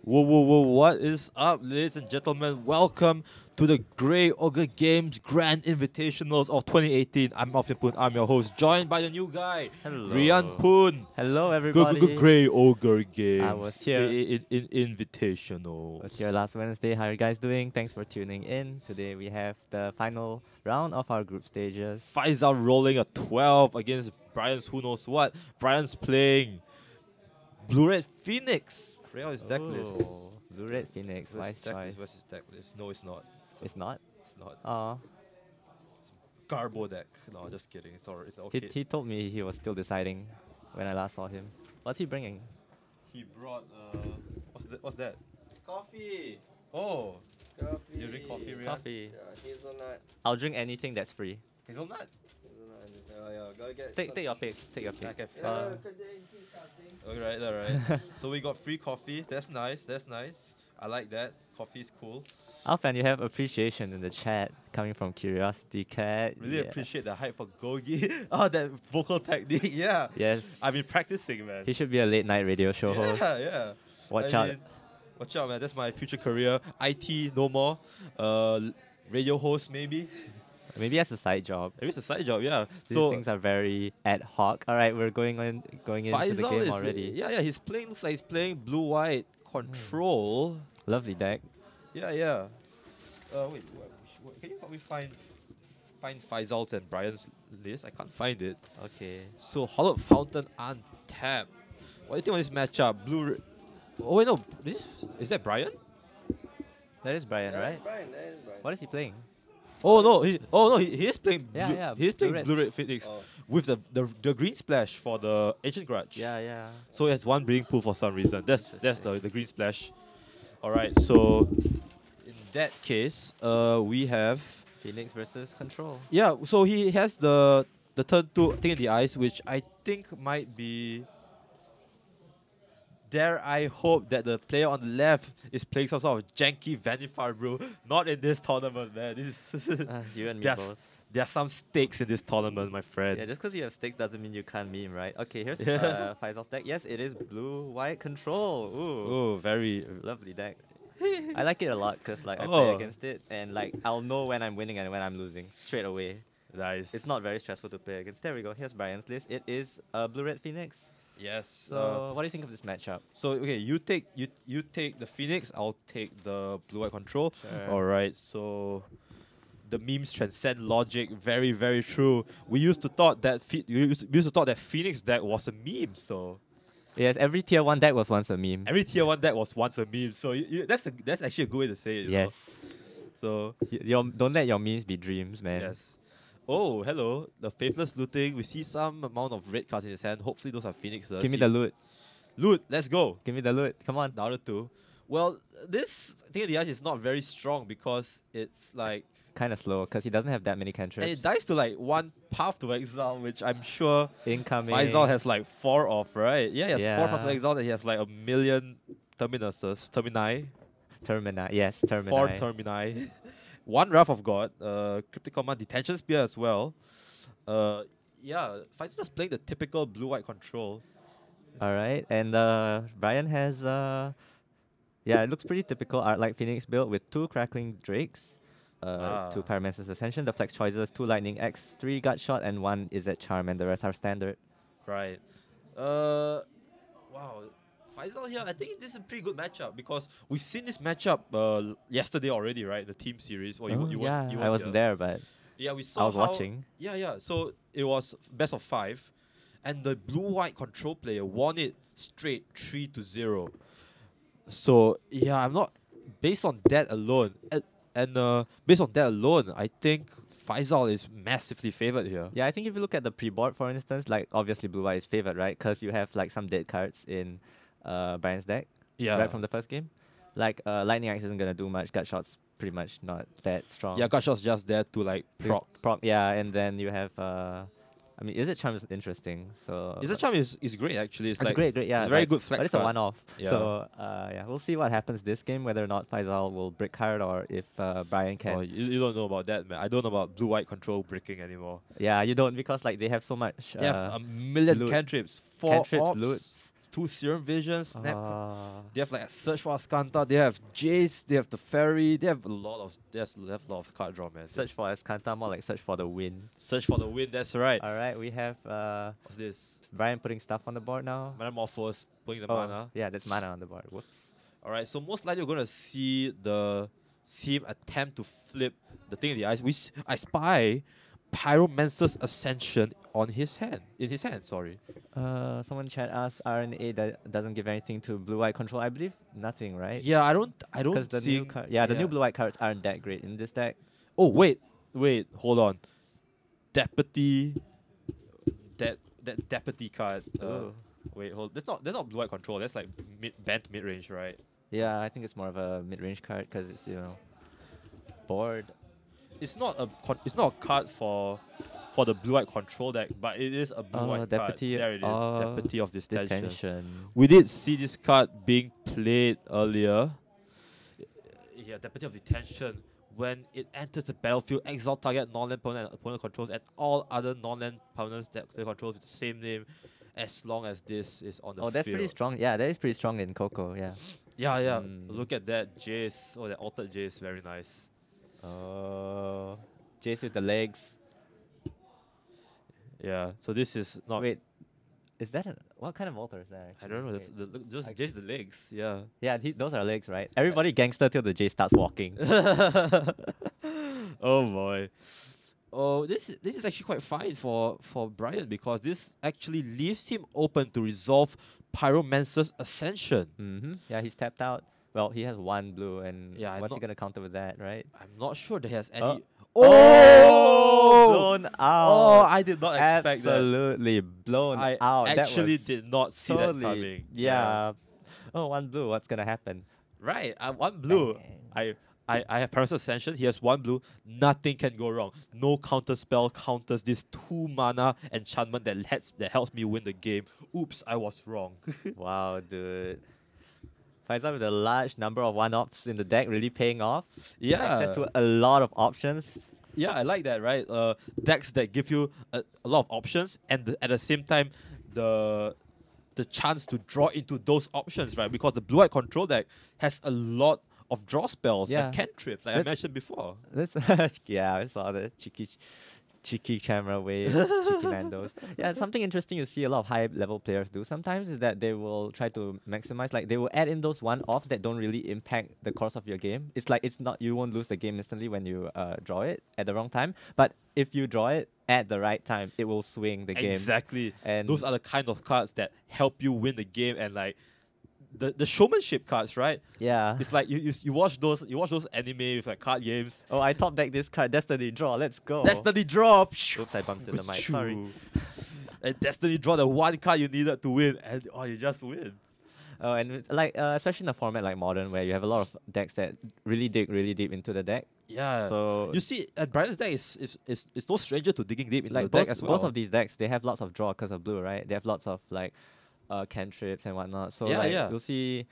Whoa, whoa, whoa, what is up, ladies and gentlemen? Welcome to the Grey Ogre Games Grand Invitationals of 2018. I'm Alfie Poon, I'm your host, joined by the new guy, Hello. Rian Poon. Hello, everybody. Grey Ogre Games. was here. Invitationals. Was here last Wednesday. How are you guys doing? Thanks for tuning in. Today we have the final round of our group stages. Faisal rolling a 12 against Brian's who knows what. Brian's playing Blue Red Phoenix. Freya is deck list. Oh, Blue Red Phoenix. Wise choice. Where's his deck list? No, it's not. It's not? It's not. Garbo deck. No, just kidding. It's alright. It's okay. He told me he was still deciding when I last saw him. What's he bringing? He brought what's that? Coffee. Oh, Coffee. you drink coffee, Rian? Coffee. Yeah, hazelnut. I'll drink anything that's free. Hazelnut. Hazelnut. Yeah, gotta get. Take your pick. Take your pick. Okay. Yeah, Alright. So we got free coffee. That's nice. That's nice. I like that. Coffee's cool. Alfan, you have appreciation in the chat coming from Curiosity Cat. Really Yeah. appreciate the hype for GOGI. Oh, that vocal technique. Yeah. Yes. I've been practicing, man. He should be a late night radio show host. Yeah. Watch I out. mean, watch out, man. That's my future career. IT, no more. Radio host, maybe. Maybe as a side job. Maybe it's a side job, yeah. These So things are very ad hoc. All right, we're going into the Faisal game is already. yeah. Looks like he's playing blue-white control. Lovely deck. Yeah. Wait. Can you help me find Faisal's and Brian's list? I can't find it. Okay. So Hollowed Fountain untapped. What do you think of this matchup? Oh wait, no. Is that Brian? That is Brian, right? Brian. That is Brian. What is he playing? Oh no, he is playing. Yeah, He's playing blue-red. Blue-Red Phoenix Oh. with the green splash for the Ancient Grudge. Yeah. So he has one breeding pool for some reason. That's the green splash. All right. So in that case, we have Phoenix versus Control. yeah. So he has the turn 2 thing in the ice, which I think might be. Dare I hope that the player on the left is playing some sort of janky Vanifar, bro. Not in this tournament, man. This is You and me Yes. both. there are some stakes in this tournament, my friend. Yeah, just because you have sticks doesn't mean you can't meme, right? Okay, here's Yeah. Faisal's deck. Yes, it is blue-white Control. Ooh, Oh, very. lovely deck. I like it a lot because like I Oh. play against it and like I'll know when I'm winning and when I'm losing straight away. Nice. It's not very stressful to play against. There we go. Here's Brian's list. It is Blue-Red Phoenix. Yes. So what do you think of this matchup? So okay, you take the Phoenix. I'll take the blue-white control. Sure. All right. So the memes transcend logic. Very, very true. We used to thought that Phoenix deck was a meme. So Yes, every tier 1 deck was once a meme. every tier 1 deck was once a meme. So that's actually a good way to say it. you know? Yes. So Don't let your memes be dreams, man. yes. Oh, hello. The Faithless looting. We see some amount of red cards in his hand. Hopefully those are Phoenixes. Give me the loot. loot. Let's go. Give me the loot. Come on. The other two. Well, this thing in the ice is not very strong because it's like Kind of slow because he doesn't have that many cantrips. and it dies to like one path to exile, which I'm sure Incoming. Faisal has like 4 of, right? Yeah, he has 4 paths to Yeah. exile and he has like a million termini. Termini. Yes, Termini. 4 termini. 1 Wrath of God, Cryptic Command, Detention Spear as well. Yeah, Faisal just playing the typical blue-white control. All right, and Brian has yeah, it looks pretty typical art like Phoenix build with 2 Crackling Drakes, 2 Pyromancer's Ascension, the flex choices, 2 Lightning X, 3 Gut Shot, and 1 is at Charm, and the rest are standard. Right. Wow. Faisal here, I think this is a pretty good matchup because we've seen this matchup yesterday already, right? The team series. Or you yeah, you I wasn't there, but Yeah, we saw I was how- watching. Yeah. So it was best of 5, and the blue-white control player won it straight 3-0. So yeah, I'm not based on that alone, and based on that alone, I think Faisal is massively favored here. Yeah, I think if you look at the pre-board, for instance, like obviously blue-white is favored, right? Because you have like some dead cards in Brian's deck. Yeah. Right from the first game. Like Lightning Axe isn't gonna do much. Gut Shot's pretty much not that strong. Yeah, Gutshot's just there to like proc. Yeah, and then you have I mean, Is It Charm is interesting. So Is that charm is great actually. It's like great, yeah. it's a very but good flex But it's a card. one-off. Yeah. So yeah, we'll see what happens this game. Whether or not Faisal will brick hard or if Brian can. Oh, you don't know about that, man. I don't know about blue-white control bricking anymore. Yeah, you don't because like they have so much. They have a million loot. cantrips, 4 Cantrips, orbs, loots. 2 Serum Visions, Snap. Uh, They have like a Search for Ascanta. They have Jace. They have the Fairy. They have a lot of. They have a lot of card draw, man. search for Escanta, more like search for the win. Search for the win. That's right. Alright, we have What's this? Brian putting stuff on the board now. Metamorphose, putting the Oh, mana. yeah, that's mana on the board. Whoops. All right. So most likely we're gonna see him attempt to flip the thing in the eyes. I spy Pyromancer's Ascension on his hand. In his hand. Sorry. Someone in chat asked RNA that doesn't give anything to blue-white control. I believe nothing, right? Yeah, I don't Because the new think. the new blue-white cards aren't that great in this deck. Oh wait, hold on. Deputy. That deputy card. Oh. Wait, hold. That's not blue white control. That's like banned mid range, right? Yeah, I think it's more of a mid-range card because it's board. It's not a card for the blue white control deck, but it is a blue white Deputy card. There it is. of Deputy of Detention. Detention. We did see this card being played earlier. Yeah, Deputy of Detention. When it enters the battlefield, exile target non-land permanent opponent controls and all other non-land permanents that it controls with the same name, as long as this is on the field. Oh, that's pretty strong. Yeah, that is pretty strong in Coco. Yeah. Yeah, yeah. Mm. Look at that Jace. Oh, that altered Jace, very nice. Oh, Jace with the legs. Yeah. So this is not. Wait, is that what kind of altar is that? I don't know. That's just Jace the legs. Yeah. Yeah, those are legs, right? Everybody gangster till the Jace starts walking. Oh boy. Oh, this is actually quite fine for Brian because this actually leaves him open to resolve Pyromancer's Ascension. Yeah, he's tapped out. Well, he has 1 blue, and Yeah, what's he gonna counter with that, right? I'm not sure that he has any. Blown out. Oh, I did not expect that. Absolutely blown I out. That actually was did not see totally, that coming. Yeah. Oh, 1 blue. What's gonna happen? Right. 1 blue. Bang. I have Pyromancer's Ascension. He has 1 blue. Nothing can go wrong. No counter spell counters this 2 mana enchantment that helps me win the game. Oops, I was wrong. Wow, dude. Faisal with a large number of 1-offs in the deck really paying off. Yeah. Access to a lot of options. Yeah, I like that, right? Decks that give you a lot of options and at the same time the chance to draw into those options, right? Because the blue-white control deck has a lot of draw spells and cantrips, like I mentioned before. Yeah, I saw the cheeky camera wave, cheeky Nandos. Yeah, something interesting you see a lot of high-level players do sometimes is that they will try to maximize, like they will add in those one-offs that don't really impact the course of your game. It's like you won't lose the game instantly when you draw it at the wrong time, but if you draw it at the right time, it will swing the game. Exactly. And those are the kind of cards that help you win the game and like the showmanship cards, right? Yeah. It's like you watch those anime with like card games. Oh, I top deck this card. Destiny draw. Let's go. Destiny drop. Oops, I bumped into the mic. Sorry. And Destiny draw the 1 card you needed to win, and you just win. Oh, and like especially in a format like Modern, where you have a lot of decks that really dig really deep into the deck. Yeah. So you see, Brian's deck is no stranger to digging deep into like the deck as well. both of these decks, they have lots of draw because of blue, right? They have lots of like cantrips and whatnot. So you'll see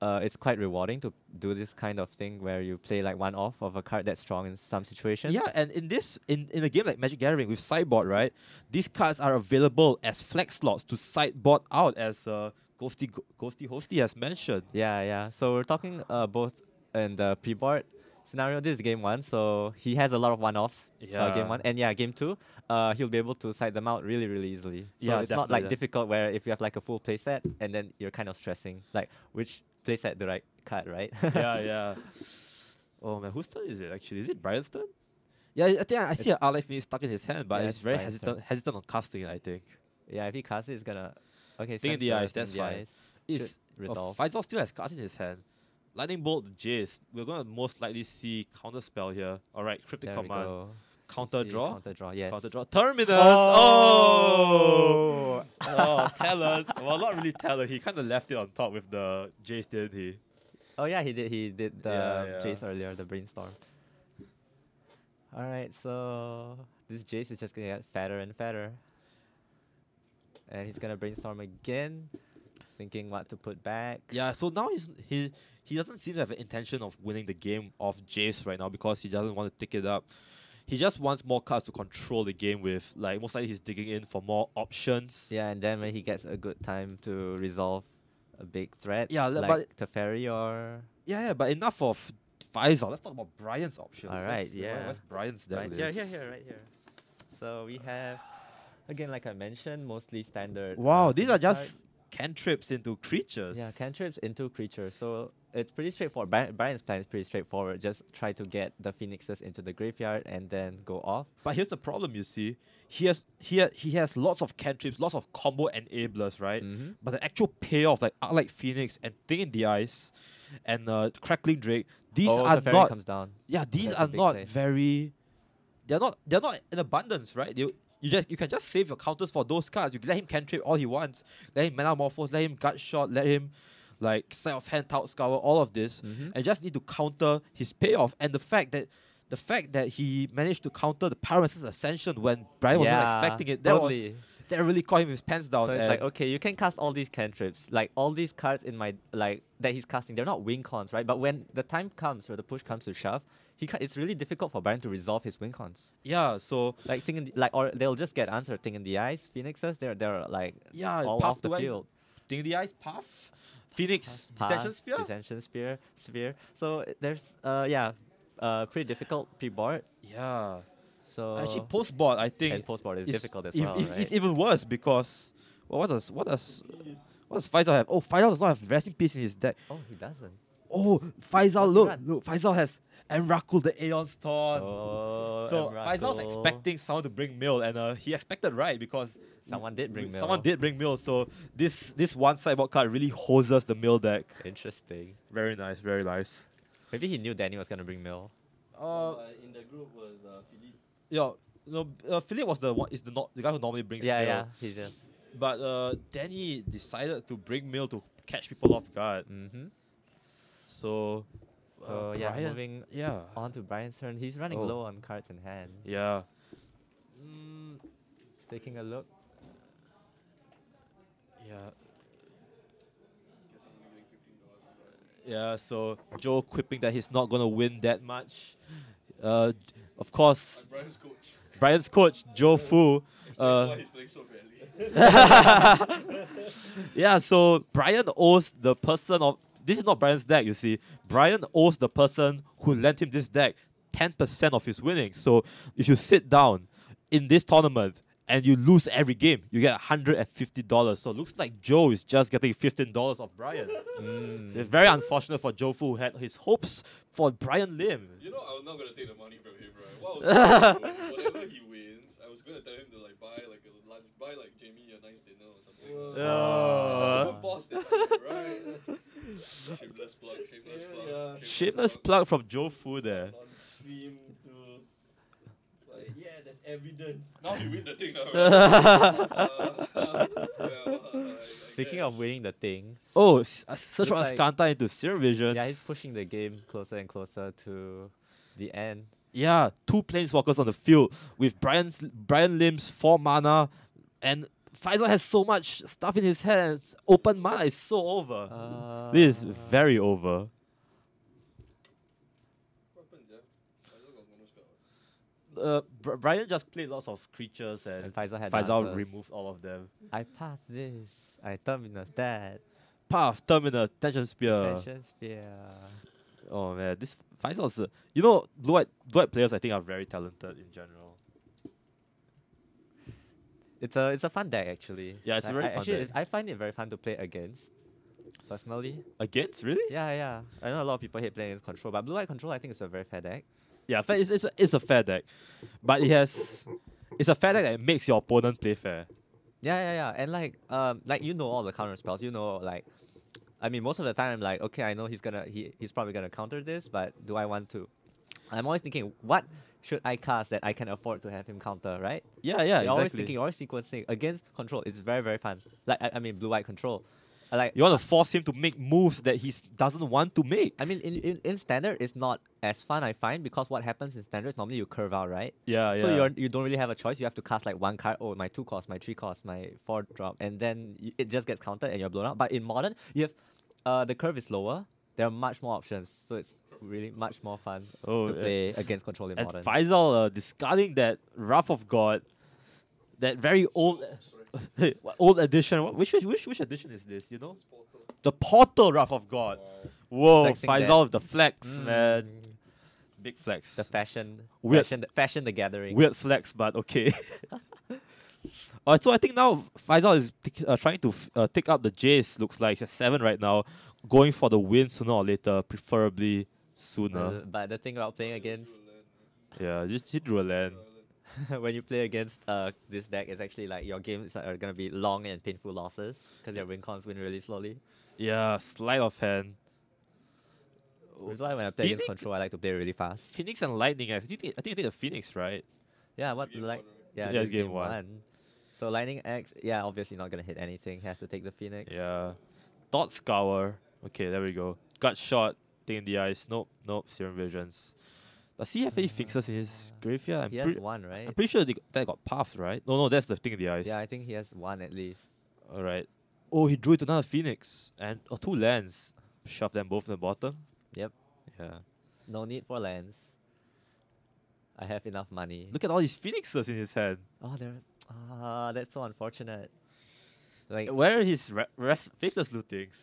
it's quite rewarding to do this kind of thing where you play like 1-off of a card that's strong in some situations. Yeah, and in a game like Magic Gathering with sideboard, right? These cards are available as flex slots to sideboard out, as Ghosty Hosty has mentioned. Yeah. So we're talking both in the pre-board scenario. This is game 1, so he has a lot of 1-offs. Game 1, and game 2, he'll be able to side them out really easily. So it's not like difficult where if you have like a full playset and then you're kind of stressing like which playset do I cut, right? Yeah. Oh man, whose turn is it actually? Is it Brian's turn? Yeah, I think I see an Arlight Phoenix stuck in his hand, but he's very hesitant on casting it, I think. Yeah, if he casts it, it's gonna thing in the eyes, that's fine. It's resolve. Faisal still has cards in his hand. Lightning Bolt, Jace. We're gonna most likely see counter spell here. Alright, Cryptic There Command. we go. Counter draw. Counter draw, yes. Counter draw. Terminus! Oh! Talent. Well, not really talent. He kind of left it on top with the Jace, didn't he? Oh yeah, he did. He did the Yeah. Jace earlier, the brainstorm. Alright, so this Jace is just gonna get fatter and fatter. And he's gonna brainstorm again, thinking what to put back. Yeah, so now he doesn't seem to have an intention of winning the game of Jace right now because he doesn't want to tick it up. he just wants more cards to control the game with. Like most likely he's digging in for more options. Yeah, and then when he gets a good time to resolve a big threat, Yeah, like Teferi or Yeah, but enough of Faisal. Let's talk about Brian's options. All right, yeah. Where's Brian's deck right list? here, right here. So we have, again, like I mentioned, mostly standard. Wow, these are Phoenix just cards. cantrips into creatures. Yeah, cantrips into creatures. So it's pretty straightforward. Brian's plan is pretty straightforward. Just try to get the phoenixes into the graveyard and then go off. But here's the problem, you see. He has lots of cantrips, lots of combo enablers, right? Mhm. But the actual payoff, like Arc Light Phoenix and Thing in the Ice and Crackling Drake, these Oh, are Teferi not comes down. yeah, these That's a are big not play. very they're not in abundance, right? You can just save your counters for those cards. You can let him cantrip all he wants, let him Metamorphose, let him gut shot, let him like side of hand tout scour, all of this. Mhm. And just need to counter his payoff. And the fact that he managed to counter the Pyromancer's Ascension when Brian wasn't expecting it, totally. that really caught him with his pants down. So it's and like, okay, you can cast all these cantrips, like all these cards in my like that he's casting. They're not win cons, right? But when the time comes, where the push comes to shove, it's really difficult for Brian to resolve his win cons. yeah, so Like or they'll just get answered. Thing in the Ice, Phoenixes, they're like yeah, all Path off the to Ice, field. Thing in the Ice, Path, Phoenix, Pass, Detention Spear. Detention sphere. So there's pretty difficult pre-board. Yeah. So Actually, post board, I think and post board is is difficult as if- well, if- right? it's even worse because what does Faisal have? Oh, Faisal does not have Resting Peace in his deck. Oh, he doesn't. Oh, Faisal, What's he look, Faisal has Emrakul, the Aeon's Taunt. Oh, So Faisal's Emrakul. expecting someone to bring Mill, and he expected right because Someone did bring Mill. Someone did bring Mill, so this one sideboard card really hoses the Mill deck. Interesting. Very nice, very nice. Maybe he knew Danny was gonna bring Mill. In the group was Philippe. Yeah, no, Philip was the guy who normally brings Yeah, Mill. yeah. He just. But Danny decided to bring Mill to catch people off guard. Mm-hmm. So, So yeah, Brian, moving yeah, on to Brian's turn. He's running Oh. low on cards in hand. yeah. Mm, Taking a look. yeah. Yeah, so Joe quipping that he's not gonna win that much. Of course, Brian's coach. Brian's coach Joe Fu. Explains why he's playing so badly. Yeah, so Brian owes the person of this is not Brian's deck, you see. Brian owes the person who lent him this deck 10% of his winnings. So if you sit down in this tournament and you lose every game, you get $150. So it looks like Joe is just getting $15 of Brian. So it's very unfortunate for Joe Fu, who had his hopes for Brian Lim. You know, I was not gonna take the money from him, right? What I was gonna do, whatever he wins, I was gonna tell him to like buy like a lunch, buy like Jamie a nice dinner or something. It's a good boss that right? Shameless plug, shameless plug. Yeah. Shameless plug from Joe Fu there. On stream to. It's like, yeah, there's evidence. Now you win the thing now, right? Speaking of winning the thing, Oh, search for Looks like- Ascanta into Serum Visions. yeah, he's pushing the game closer and closer to the end. Yeah, 2 Planeswalkers on the field with Brian Lim's 4 mana, and Faisal has so much stuff in his hand. Open mana is so over. This is very over. What happens, yeah? I don't got mono scout. Brian just played lots of creatures, and And Faisal had Faisal answers. removed all of them. I passed this. I terminus that. Path, Terminus, Tension Spear. Tension sphere. Oh man, this Faisal's you know, blue-white players I think are very talented in general. It's a fun deck actually. Yeah, it's a very fun actually, deck. I find it very fun to play against. Personally. Against, really? Yeah. I know a lot of people hate playing against control, but blue white control I think is a very fair deck. Yeah, it's a fair deck, but it's a fair deck that makes your opponent play fair. Yeah. And like you know all the counter spells. You know, like, I mean, most of the time I'm like, okay, I know he's probably gonna counter this, but do I want to? I'm always thinking, what should I cast that I can afford to have him counter, right? Yeah, You're always exactly. thinking, you're always sequencing against control. It's very, very fun. Like I mean, blue white control. Like You want to force him to make moves that he doesn't want to make. I mean, in standard, it's not as fun, I find, because what happens in standard is normally you curve out, right? Yeah, yeah. So you don't really have a choice. You have to cast like one card. Oh, my 2 cost, my 3 cost, my 4 drop, and then it just gets countered and you're blown out. But in modern, you have the curve is lower. there are much more options, so it's really much more fun Oh, to play against control in and modern. Faisal discarding that Wrath of God, that very old old edition. Which edition is this? You know, the Portal Wrath of God. Whoa, Flexing Faisal that. with the flex, man. Mm. Big flex. The fashion, Weird. fashion the gathering. Weird flex, but okay. So I think now Faisal is trying to take up the Jace. Looks like he's at 7 right now, going for the win sooner or later, preferably sooner. But the thing about playing against Yeah, just drew a land. when you play against this deck, it's actually like your games are gonna be long and painful losses because your win cons win really slowly. Yeah, sleight of hand. That's why when I play against Phoenix, control, I like to play really fast. Phoenix and Lightning. I think you take the Phoenix, right? Yeah, what Game like one, right? yeah, Yeah, this it's game game one. one. So Lightning X, yeah, obviously not gonna hit anything. He has to take the Phoenix. Yeah. Dot Scour. Okay, there we go. Gut shot. Thing in the eyes. Nope, nope. Serum Visions. Does he have any fixes in his graveyard? He has one, right? I'm pretty sure that got path, right? No, that's the thing in the eyes. Yeah, I think he has one at least. Alright. Oh, he drew it to another Phoenix. And 2 lands. Shove them both in the bottom. Yep. Yeah. No need for lands. I have enough money. Look at all these Phoenixes in his hand. Oh, there's that's so unfortunate. Like, Where are his faithless lootings?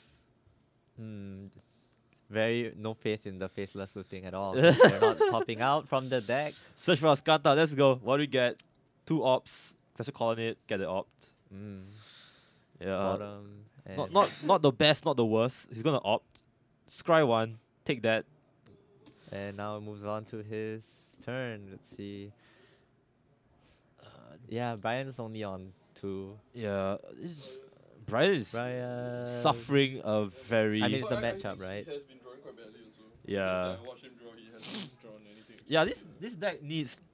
very no faith in the faithless looting at all. 'Cause they're not popping out from the deck. Search for Ascanta. Let's go. What do we get? 2 ops. Such a colony. Get the opt. Yeah. Bottom. And Not the best, not the worst. He's gonna opt. Scry 1. Take that. and now it moves on to his turn. Let's see. Yeah, Brian's only on 2. Yeah. Brian is Brian suffering a very. I mean, it's the But matchup, right? He has been drawing quite badly also. Yeah. I watched him draw. He hasn't drawn anything. Yeah,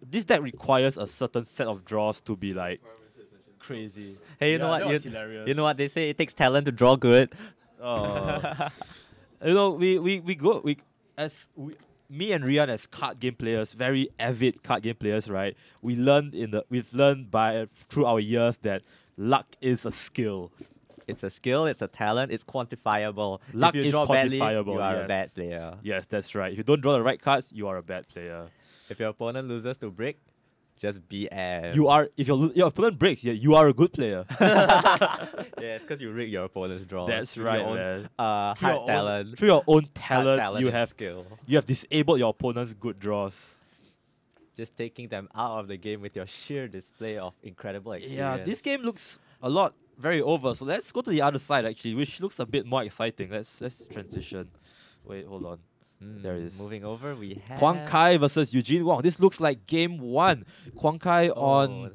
this deck requires a certain set of draws to be like Parameter essentially. crazy. Hey, you Yeah, know that what? was hilarious. You know what they say? It takes talent to draw good. Oh. You know, me and Rian as card game players, very avid card game players, right? We've learned through our years that luck is a skill. It's a skill, it's a talent, it's quantifiable. Luck if you is draw badly, quantifiable, you are yes. a bad player. Yes, that's right. If you don't draw the right cards, you are a bad player. If your opponent loses to brick, just BM. You are if your opponent breaks, yeah, you are a good player. Yeah, it's because you rig your opponent's draw. That's With right, your own, man. Hard Through your talent. own, through your own Hard talent, talent you and have skill. disabled your opponent's good draws. Just taking them out of the game with your sheer display of incredible experience. Yeah, this game looks very over. So let's go to the other side actually, which looks a bit more exciting. Let's transition. Wait, hold on. There it is. Moving over, we have Huang Kai versus Eugene Wong. This looks like game 1. Huang Kai on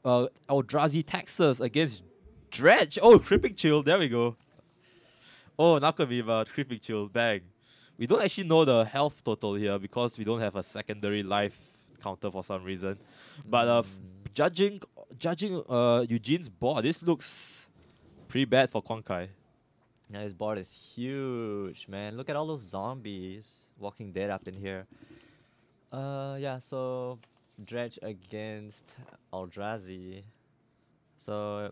Eldrazi Texas against Dredge. Oh, Cripping Chill. There we go. Oh, Nakaviva, Cripping Chill. Bang. We don't actually know the health total here because we don't have a secondary life counter for some reason. But judging Eugene's board, this looks pretty bad for Huang Kai. Yeah, his board is huge, man. Look at all those zombies. Walking Dead up in here. Yeah, so Dredge against Eldrazi. So,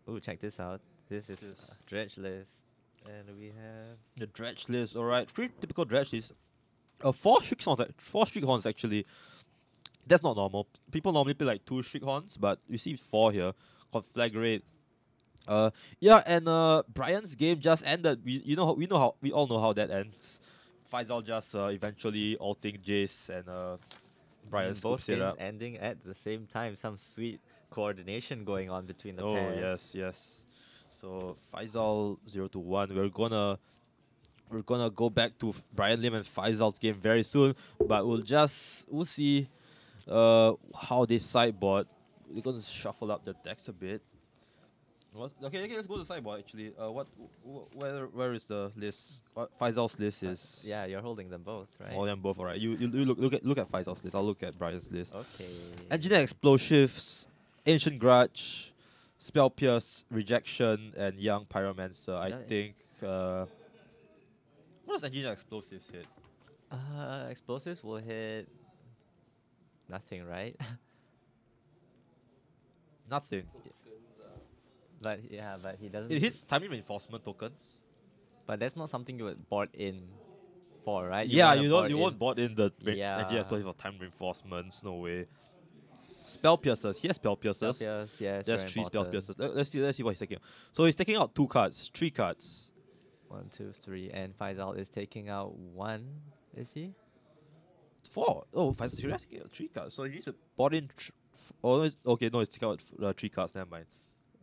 ooh, check this out. This is Dredge list. And we have The Dredge list, alright. Pretty typical Dredge list. 4 Streak Horns actually. That's not normal. People normally play like 2 Streak Horns, but you see 4 here. Conflagrate. Yeah, and Brian's game just ended. We all know how that ends. Faisal just eventually ulting Jace and Brian both scoops it games up. ending at the same time. Some sweet coordination going on between the Oh pairs. yes. So Faisal 0-1. We're gonna go back to Brian Lim and Faisal's game very soon, but we'll see how they sideboard. We're gonna shuffle up the decks a bit. Okay, let's go to the sideboard actually. Where is the list? Faisal's list is. Yeah, you're holding them both, right? All them both, alright. You look at Faisal's list. I'll look at Brian's list. Okay. Engineer Explosives, Ancient Grudge, Spell Pierce, Rejection, and Young Pyromancer. I Yeah. think. What does Engineer Explosives hit? Explosives will hit nothing, right? Nothing. But yeah, but he doesn't. It hits timing reinforcement tokens. But that's not something you would board in for, right? Yeah, wanna you board won't bot in the Yeah. NGS for time reinforcements. No way. Spell piercers. He has spell piercers. Spell-pierce, yeah, it's There's very 3 spell important. piercers. Let's see what he's taking. So he's taking out 2 cards, 3 cards. 1, 2, 3, and Faisal is taking out 1. Is he? 4. Oh, Faisal should taking out 3 cards. So he needs to bot in. Oh, okay, no, he's taking out 3 cards. Never mind.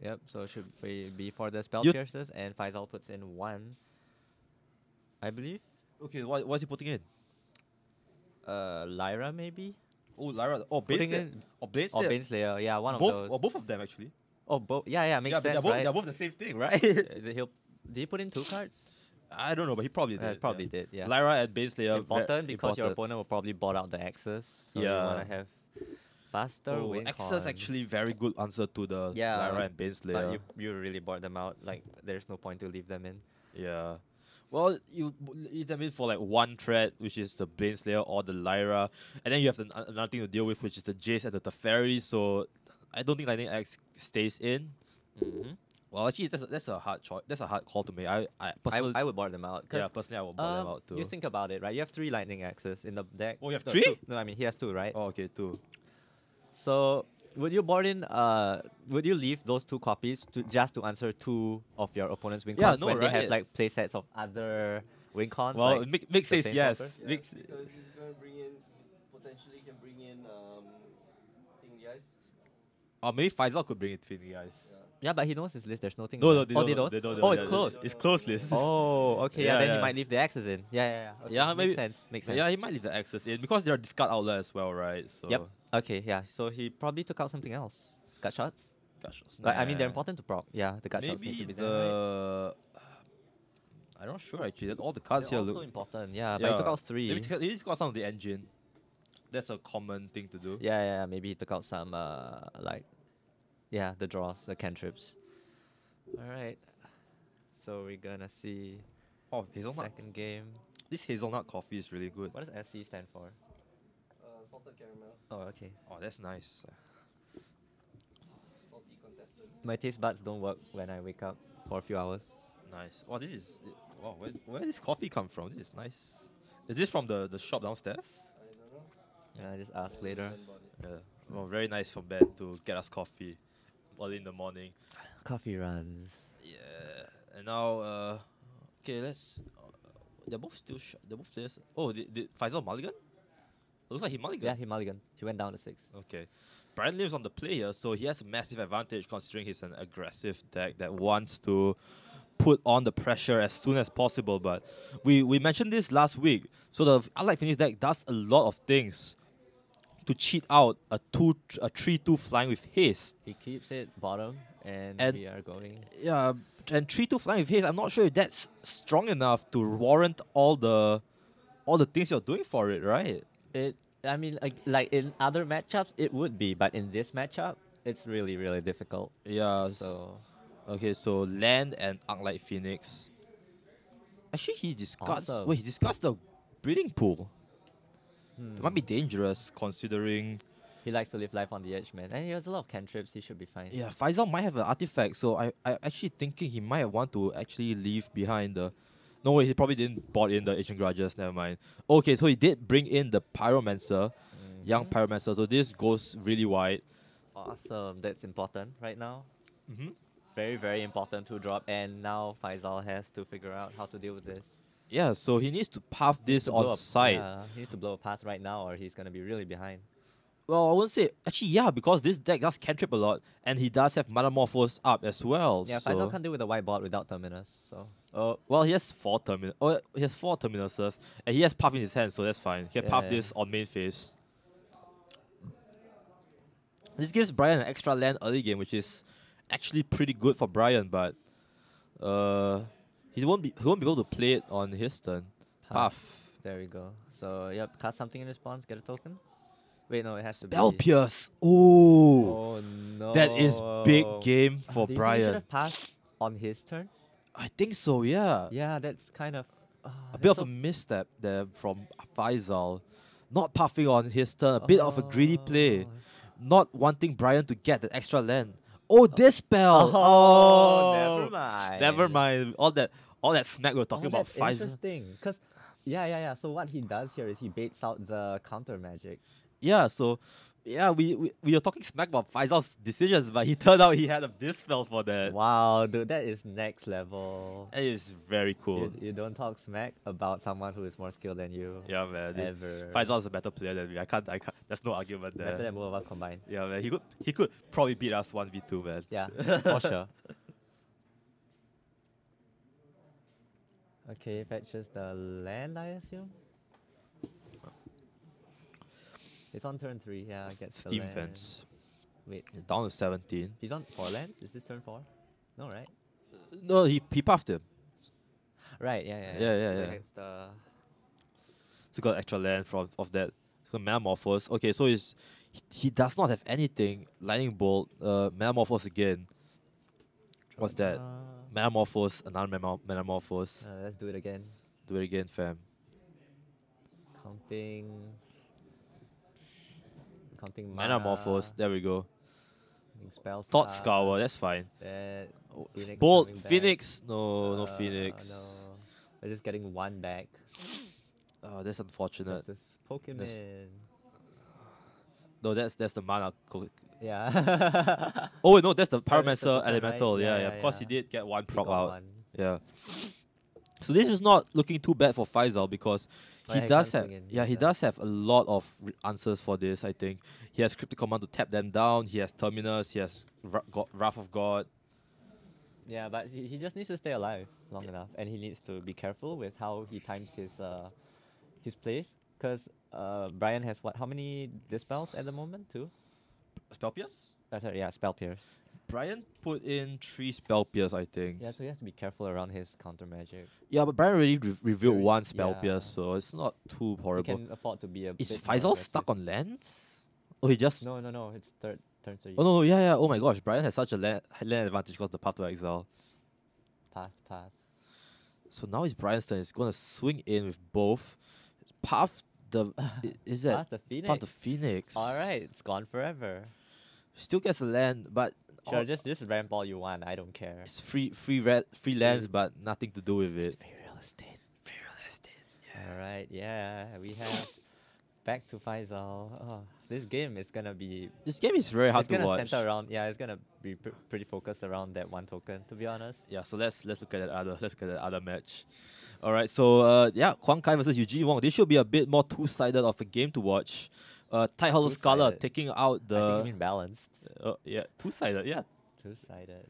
Yep. So should be for the spell You- piercers, and Faisal puts in 1, I believe. Okay, what is he putting in? Lyra maybe. Oh, Lyra. Oh, Putting Bane in or Bane or Baneslayer. Yeah, one both, of those. or both of them actually. Oh, both. Yeah, makes yeah, but sense, they're both, right? they're both the same thing, right? Did he put in 2 cards? I don't know, but he probably did. Probably did. Yeah. Lyra and Baneslayer. Important because your important. opponent will probably bot out the Axes. So you Yeah. want to have faster win Axis cons. actually very good answer to the Yeah, Lyra and Baneslayer. But you really board them out. Like there's no point to leave them in. Yeah. Well, you leave them in for like 1 threat, which is the Baneslayer or the Lyra, and then you have another thing to deal with, which is the Jace and the Teferi. So I don't think Lightning Axe stays in. Mm-hmm. Well, actually, that's a hard choice. That's a hard call to make. I personally, I would board them out. yeah, personally, I will board them out too. You think about it, right? You have 3 lightning axes in the deck. Oh, you have No, 3? 2. No, I mean he has 2, right? Oh, okay, 2. So would you board in? Would you leave those 2 copies to just to answer 2 of your opponent's win Yeah, cons no, when they have right. like play sets of other win cons? Well, like Mick the says same yes. solver? Yeah, Mick, because he's gonna bring in, potentially can bring in, Thing Guys. or maybe Faisal could bring it between you guys. Yeah, but he knows his list. There's nothing. No, there. no, Oh, they they don't. They don't. Oh, yeah, it's they- closed. It's closed list. Oh, okay. Yeah, Yeah, then yeah. he might leave the axes in. Yeah. Okay, Yeah, maybe- makes sense. Makes sense. Yeah, he might leave the access in because they're a discard outlet as well, right? So Yep. Okay. Yeah. So he probably took out something else. Gut shots. Gosh, Like, I mean, they're important to proc. Yeah, the gut shots need Maybe to be there. Right? I'm not sure actually. All the cards They're here also look. important. Yeah, but he took out 3. Maybe he just got some of the engine. That's a common thing to do. Yeah. Maybe he took out some the draws, the cantrips. All right. So we're gonna see Oh, hazelnut. second game. This hazelnut coffee is really good. What does SC stand for? Salted caramel, Oh, okay. Oh, that's nice. salty contestant. My taste buds don't work when I wake up for a few hours. Nice. Oh, this is. Wow, where did this coffee come from? This is nice. Is this from the shop downstairs? I don't know. Yeah, I just ask later. Ben bought it. Yeah. Well, very nice from Ben to get us coffee early in the morning. Coffee runs. Yeah. And now, okay, let's. They're both still. They're both players. Oh, did Faisal mulligan? Looks like he mulligan. Yeah, he mulligan. He went down to 6. Okay. Brian lives on the player, so he has a massive advantage considering he's an aggressive deck that wants to put on the pressure as soon as possible. But we mentioned this last week. So the Unlike Phoenix deck does a lot of things to cheat out a 3/2 flying with haste. He keeps it bottom, and we are going. Yeah, and 3/2 flying with haste. I'm not sure if that's strong enough to warrant all the things you're doing for it, right? I mean, like in other matchups, it would be, but in this matchup, it's really, really difficult. Yeah. So Okay, so land and Unlike Phoenix. Actually, he discards. Awesome. Wait, he discards the breeding pool. hmm, It might be dangerous considering. he likes to live life on the edge, man, and he has a lot of cantrips. He should be fine. Yeah, Faisal might have an artifact, so I actually thinking he might want to actually leave behind the. No way, he probably didn't bought in the Ancient Grudges. Never mind. Okay, so he did bring in the Pyromancer, young Pyromancer. So this goes really wide. Awesome. That's important right now. Mm-hmm. Very, very important to drop. And now Faisal has to figure out how to deal with this. Yeah, so he needs to path this To blow on up- site. Yeah, he needs to blow a path right now, or he's gonna be really behind. Well, I wouldn't say actually, yeah, because this deck does cantrip a lot, and he does have Metamorphose up as well. Yeah, so. Faisal can't deal with the white bot without Terminus. So, Well, he has 4 terminal. Oh, he has 4 terminuses, and he has Puff in his hand, so that's fine. He can Puff Yeah. this on main phase. This gives Brian an extra land early game, which is actually pretty good for Brian, but he won't be able to play it on his turn. Puff. There we go. So, yep, cast something in response, get a token. Wait, no, it has to Spell be. Pierce. Ooh, Oh no. that is big game for Do you think he should Brian. have passed on his turn? I think so. Yeah. Yeah, that's kind of A bit of a misstep there from Faisal. Not puffing on his turn, a bit of a greedy play. Not wanting Brian to get that extra land. Oh, this spell! Oh, never mind. Never mind. all that smack we were talking about that's Faisal. interesting. Cause yeah. So what he does here is he baits out the counter magic. Yeah, so yeah, we were talking smack about Faisal's decisions, but he turned out he had a dispel for that. Wow, dude, that is next level. That is very cool. You don't talk smack about someone who is more skilled than you. Yeah, man. Ever. Faisal is a better player than me. I can't. There's no argument there. Better than both of us combined. Yeah, man. He could probably beat us 1v2, man. Yeah, for sure. Okay, fetches the land, I assume. It's on turn 3. Yeah, gets the Steam land. fence. Wait, Down to 17. he's on 4 lands. Is this turn 4? No, right? No, he puffed him. Right. Yeah. Yeah. So it's the So got extra land from of that. So Metamorphose. Okay, so he does not have anything. Lightning Bolt. Metamorphose again. What's that? Metamorphose. Another Metamorphose. Let's do it again. Do it again, fam. Counting Metamorphose. mana, There we go. counting spells. Thought Scour. That's fine. That Phoenix Bolt. coming back. Phoenix. No Phoenix. No. We're just getting 1 back. That's unfortunate. Just this poke him That's- in. No, that's the mana. Yeah. Oh wait, no, that's the Pyromancer Pyromancer token, right? Elemental. Yeah. Yeah, Of course, he yeah. did get 1 He prop got out. 1. Yeah. So this is not looking too bad for Faisal because Oh, he yeah, he does can have swing in, he he does have a lot of answers for this. I think he has Cryptic Command to tap them down. He has Terminus. He has Wrath of God. Yeah, but he just needs to stay alive long enough, and he needs to be careful with how he times his plays. Because Brian has what? How many dispels at the moment? 2? Spell Pierce. Sorry, yeah, spell pierce. Brian put in 3 Spell Pierce, I think. Yeah, so he has to be careful around his counter magic. Yeah, but Brian already revealed Very- 1 Spell yeah. Pierce, so it's not too He horrible. can afford to be a Is bit more Faisal stuck aggressive. on lands? Oh, he just. No, it's third turn, so you Oh no, yeah. Oh my gosh, Brian has such a land advantage because the Path to Exile. pass. So now it's Brian's turn. He's gonna swing in with both. Path the is that Pass the Phoenix. Path the Phoenix? All right, it's gone forever. Still gets a land, but Sure, all- just ramp all you want. I don't care. it's free lands, but nothing to do with it. Free real estate. Free real estate. All right, yeah, we have back to Faisal. Oh, this game is gonna be. This game is very hard It's to gonna watch. center around. Yeah, it's gonna be pretty focused around that 1 token. To be honest. Yeah, so let's look at that other match. All right, so Huang Kai versus Eugene Wong. This should be a bit more two-sided of a game to watch. Tight Hollow Scholar Two-sided. taking out I think you the mean balanced. yeah, two-sided. Yeah, 2-sided.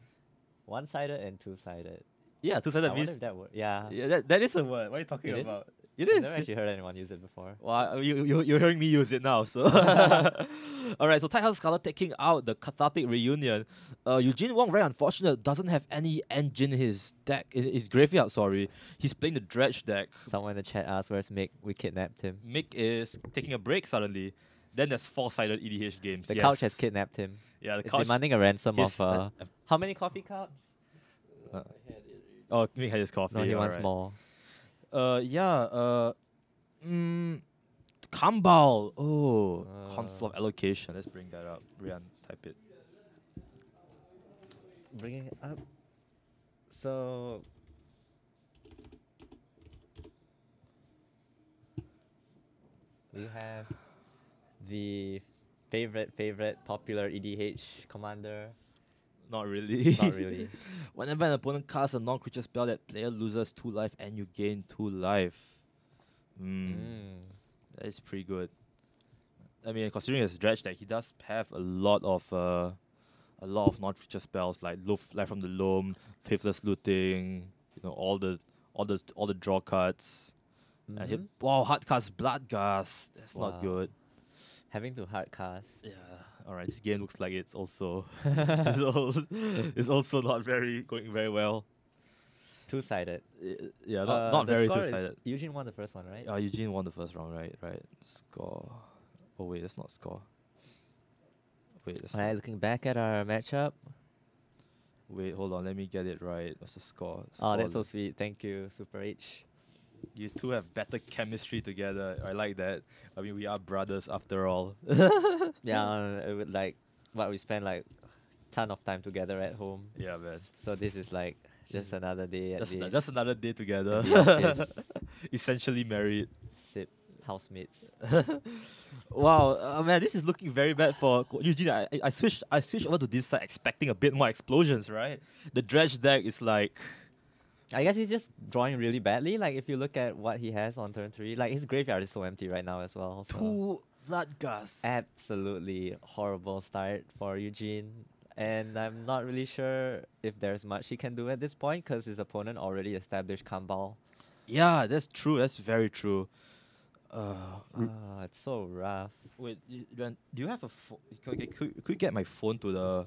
1-sided and 2-sided. yeah, two-sided I means wonder if that word. Yeah. yeah, that is a word. What are you talking It is? about? It I've is. never actually heard anyone use it before. Well, you're hearing me use it now, so. All right, so Tight House Scholar taking out the Cathartic Reunion. Eugene Wong, very unfortunate, doesn't have any engine in his deck, in his graveyard, sorry. He's playing the Dredge deck. Someone in the chat asked, "Where's Mick? We kidnapped him." Mick is taking a break suddenly. Then there's 4-sided EDH games. The yes. couch has kidnapped him. Yeah, the It's couch. demanding a ransom Yes, of how many coffee cups? I had it. Oh, Mick had his coffee. No, he wants alright. more. Kambal. Oh, Console of Uh. Allocation. Let's bring that up. Rian, type it. Bringing it up. So. We have the favorite popular EDH commander. Not really. Not really. Whenever an opponent casts a non-creature spell, that player loses 2 life and you gain 2 life. That is pretty good. I mean, considering his dredge deck, he does have a lot of non-creature spells like Life from the Loam, Faithless Looting, all the draw cards. And he, Mhm. wow, hard cast Bloodgust. That's Wow. not good. Having to hard cast. Yeah. All right. This game looks like it's also it's also not going very well. Two-sided. Yeah, not the very score two-sided. is Eugene won the first one, right? Eugene won the first round, right? Right. Score. Oh wait, that's not score. Wait, that's Alright, looking back at our matchup. wait. Hold on. Let me get it right. What's the score? Oh, that's so Score. sweet. Thank you, Super H. You two have better chemistry together. I like that. I mean, we are brothers after all. Yeah, it would like what we spent like ton of time together at home. Yeah, man. So this is like Just another day at the Just another day together. at the office. Essentially married. Sip housemates. Wow, man, this is looking very bad for Eugene. I switched over to this side expecting a bit more explosions, right? The dredge deck is like I guess he's just drawing really badly. Like if you look at what he has on turn 3, like his graveyard is so empty right now as well. So 2 blood gusts. absolutely horrible start for Eugene. And I'm not really sure if there's much he can do at this point because his opponent already established Kambal. Yeah, that's true. That's very true. It's so rough. Wait, do you have a phone? Could you get my phone to the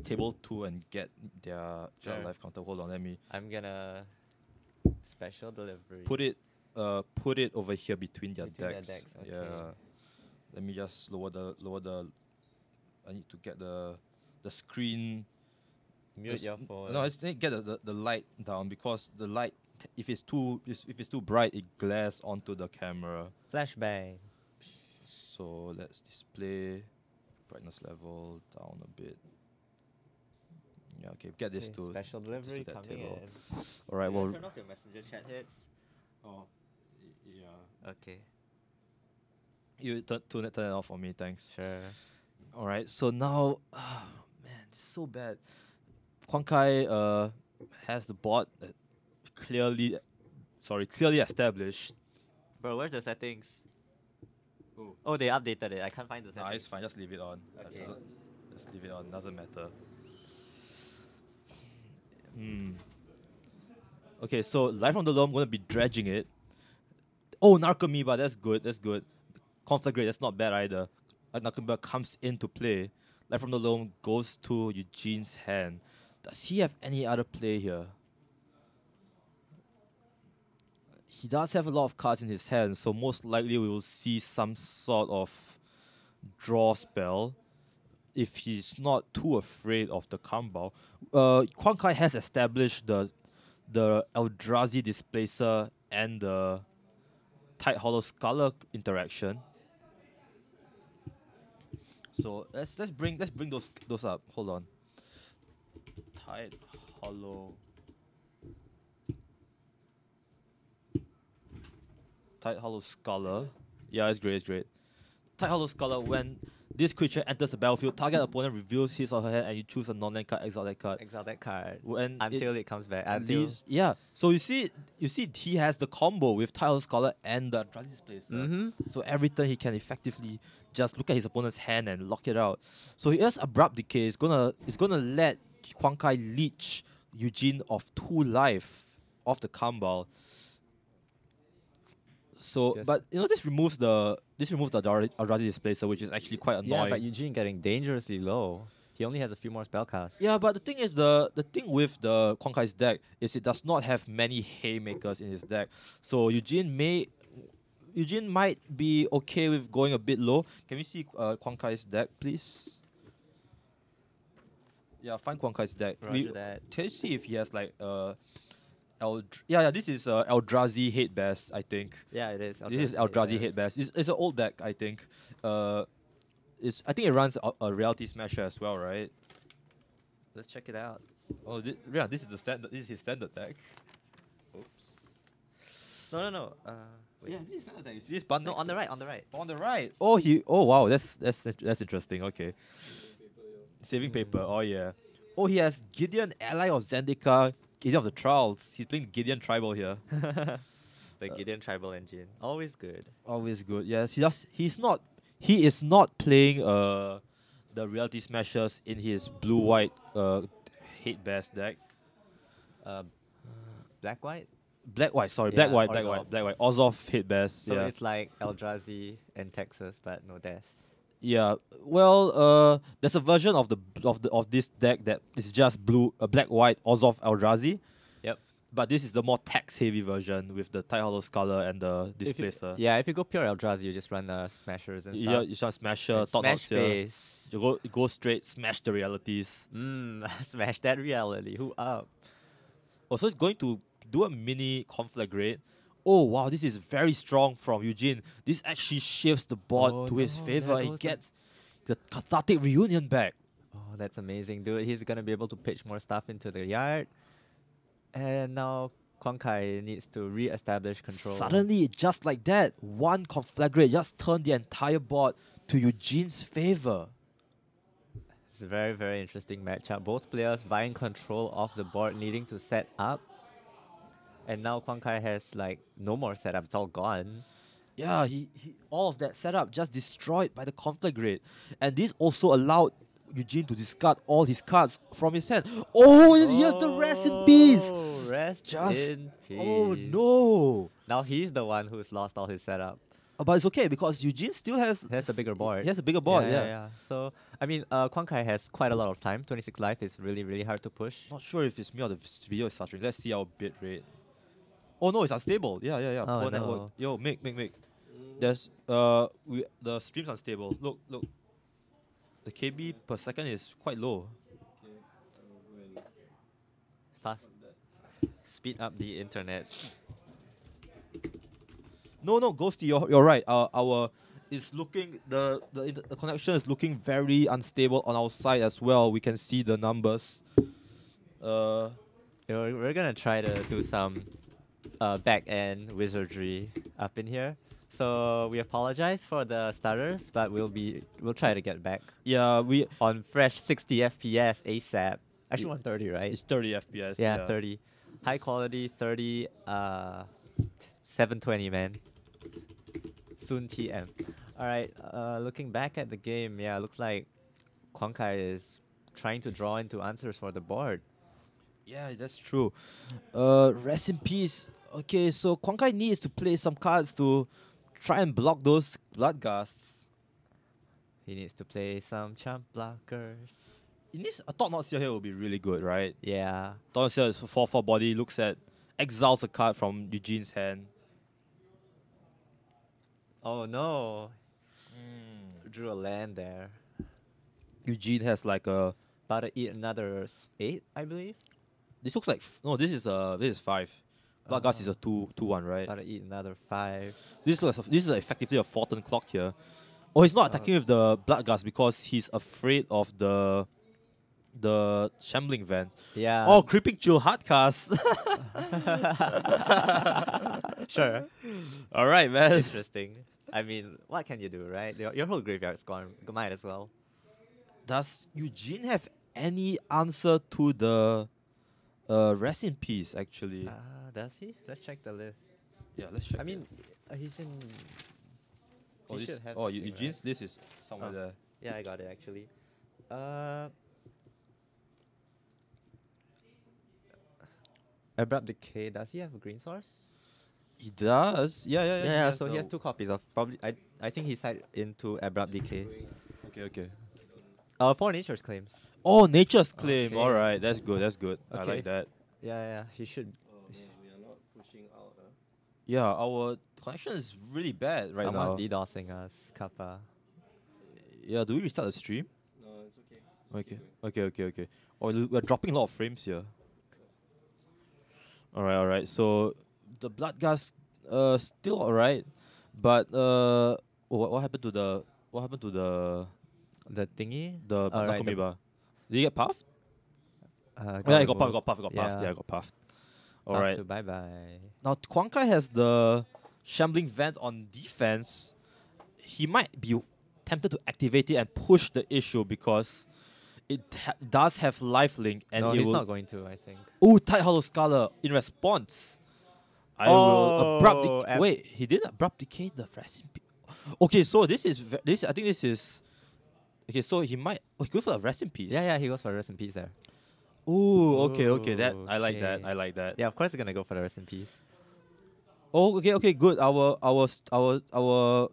table 2 and get their Sure. life counter? Hold on, let me I'm gonna special delivery. put it over here between their Between their decks. decks, okay. Yeah. Let me just lower the. I need to get the screen. Mute your phone. No, I just need to get the light down because the light, if it's too bright, it glares onto the camera. Flashbang. So let's display brightness level down a bit. Yeah, okay, get this Okay, to special delivery that coming table. in. All right, well, Turn off your messenger chat hits. oh, yeah. Okay, You turn it off for me, thanks. sure. All right, so now, man, it's so bad. Huang Kai has the board clearly established. Bro, where's the settings? Oh. Oh, they updated it. I can't find the Nah, settings. it's fine. Just leave it on. Okay. Just leave it on. Doesn't matter. Hmm. Okay, so live from the low, I'm gonna be dredging it. Oh, Narcomoeba, that's good. That's good. Conflagrate, that's not bad either. Narcomoeba comes into play. Live from the loam goes to Eugene's hand. Does he have any other play here? He does have a lot of cards in his hand, so most likely we will see some sort of draw spell if he's not too afraid of the Kambal. Huang Kai has established the Eldrazi Displacer and the Tight Hollow Sculler interaction. So let's bring those up. Hold on. Tight Hollow Scholar. Yeah, it's great, it's great. Tight Hollow Scholar, when this creature enters the battlefield, target opponent reveals his or her hand and you choose a non-land card, exile that card. Exile that card When until it comes back. it Until leaves, yeah. So you see he has the combo with Tight Hollow Scholar and the Eldrazi Displacer. So every turn he can effectively just look at his opponent's hand and lock it out. So here's Abrupt Decay. It's gonna let Huang Kai leech Eugene of 2 life off the Kambal. So, Just- but this removes the Eldrazi Displacer, which is actually quite annoying. yeah, but Eugene getting dangerously low. He only has a few more spell casts. Yeah, but the thing is, the thing with the Huang Kai's deck is it does not have many haymakers in his deck. So Eugene might be okay with going a bit low. Can we see Huang Kai's deck, please? Yeah, find Huang Kai's deck. Roger that. Can you see if he has like this is Eldrazi Hate Bass, I think. Yeah, it is. This is Eldrazi Hate Bass. It's an old deck, I think. I think it runs a Reality Smasher as well, right? Let's check it out. Oh, this is the standard. This is his standard deck. Oops. No. Wait. Yeah, this is standard deck. You see this button? No, on the right, on the right. On the right. Oh wow, that's interesting. Okay. Saving paper. Oh yeah. Oh, he has Gideon, ally of Zendika, Gideon of the Trials. He's playing Gideon Tribal here. The Gideon Tribal Engine. Always good. Always good. Yes, he is not playing the Reality Smashers in his blue-white Hate Bass deck. Black-white? Black-white, sorry. Yeah, Black-white. Ozoff Hate Bass. So yeah. it's like Eldrazi and Texas, but no death. Yeah. Well, there's a version of this deck that is just black-white Ozoff Eldrazi. Yep. But this is the more tax-heavy version with the Tight Hollow Scholar and the Displacer. If you go pure Eldrazi, you just run Smashers and stuff. Yeah, you start Smasher, And Thought Smash Knocks here. face. You go straight, smash the realities. Smash that reality. Who up? Also, it's going to do a mini Conflagrate. Oh wow, this is very strong from Eugene. This actually shifts the board to his favor. there He goes gets the Cathartic Reunion back. Oh, that's amazing, dude. He's gonna be able to pitch more stuff into the yard. And now Kai needs to re-establish control. Suddenly, just like that, one conflagrate just turned the entire board to Eugene's favor. It's a very, very interesting matchup. Both players vying control of the board, needing to set up. And now Kai has like no more setup, it's all gone. Yeah, he all of that setup just destroyed by the conflagrate. And this also allowed Eugene to discard all his cards from his hand. Oh, and here's the rest in peace. Rest Just in peace. oh no. Now he's the one who's lost all his setup. But it's okay because Eugene still has a bigger board. He has a bigger board, yeah. So I mean, Kai has quite a lot of time. 26 life is really, really hard to push. Not sure if it's me or the video is stuttering. Let's see our bit rate. Oh no, it's unstable. Yeah. Oh, Poor no. network. Yo, make. There's the stream's unstable. Look. The KB per second is quite low. Okay, I'll go and Fast. Speed up the internet. No, Ghosty, you're right. Our is looking the connection is looking very unstable on our side as well. We can see the numbers. We're gonna try to do some back end wizardry up in here. So we apologize for the stutters, but we'll try to get back Yeah, we on fresh 60 FPS ASAP. Actually 130, right? it's 30 FPS. Yeah, 30. High quality 30 720, man. Soon TM. Alright, looking back at the game, yeah, looks like Kai is trying to draw into answers for the board. Yeah, that's true. Rest in peace. Okay, so Kai needs to play some cards to try and block those blood ghasts. He needs to play some champ blockers. It needs a Thought Not Seer here will be really good, right? Yeah. Thought Not Seer is 4/4 body, looks at exiles a card from Eugene's hand. Oh no. Drew a land there. Eugene has like a About to eat another 8, I believe. this looks like no, this is 5. Blood Ghast is a 2/1, right? About to eat another 5. This is effectively a 4-turn clock here. Oh, he's not attacking with the Blood Ghast because he's afraid of the Shambling Van. Yeah. Oh, Creeping Chill Hardcast. Sure. All right, man. Interesting. I mean, what can you do, right? Your whole graveyard's gone. Might as well. Does Eugene have any answer to the rest in peace, actually? Does he? Let's check the list. Yeah, let's check. I mean, he's in. oh, he this, should have oh something, Eugene's right? list is somewhere Oh. there. Yeah, I got it actually. Abrupt Decay. Does he have a green source? He does. Yeah. Yeah. So he has 2 copies of probably. I think he side into Abrupt Decay. Okay. 4 Nature's Claims. Oh, Nature's Claim. Okay. All right, that's good. I Okay. like that. Yeah. He should. Oh no, we are not pushing out. Yeah, our connection is really bad right Someone's now. DDoSing us, Kappa. Yeah, do we restart the stream? No, it's okay. Just keep Okay. going. Oh, we're dropping a lot of frames here. All right. So the blood gas, still all right, but what happened to the The thingy? the Alright, the- Nakomiba? Did he get puffed? Got Yeah, he got removed. puffed. Yeah, he got puffed. All Tough right. to bye-bye. Now Kai has the Shambling Vent on defense. He might be tempted to activate it and push the issue because it does have lifelink and No, it he's will. not going to, I think. Oh, Tight Hollow Scholar in response. I will abrupt Oh, decay. Wait, he didn't abrupt decay the recipe. Okay, so this is this. I think this is. Okay, so he might. Oh, he goes for a rest in peace. Yeah, he goes for rest in peace there. Oh, okay. That I like that. Okay. I like that. Yeah, of course he's gonna go for the rest in peace. Oh, okay. Good. Our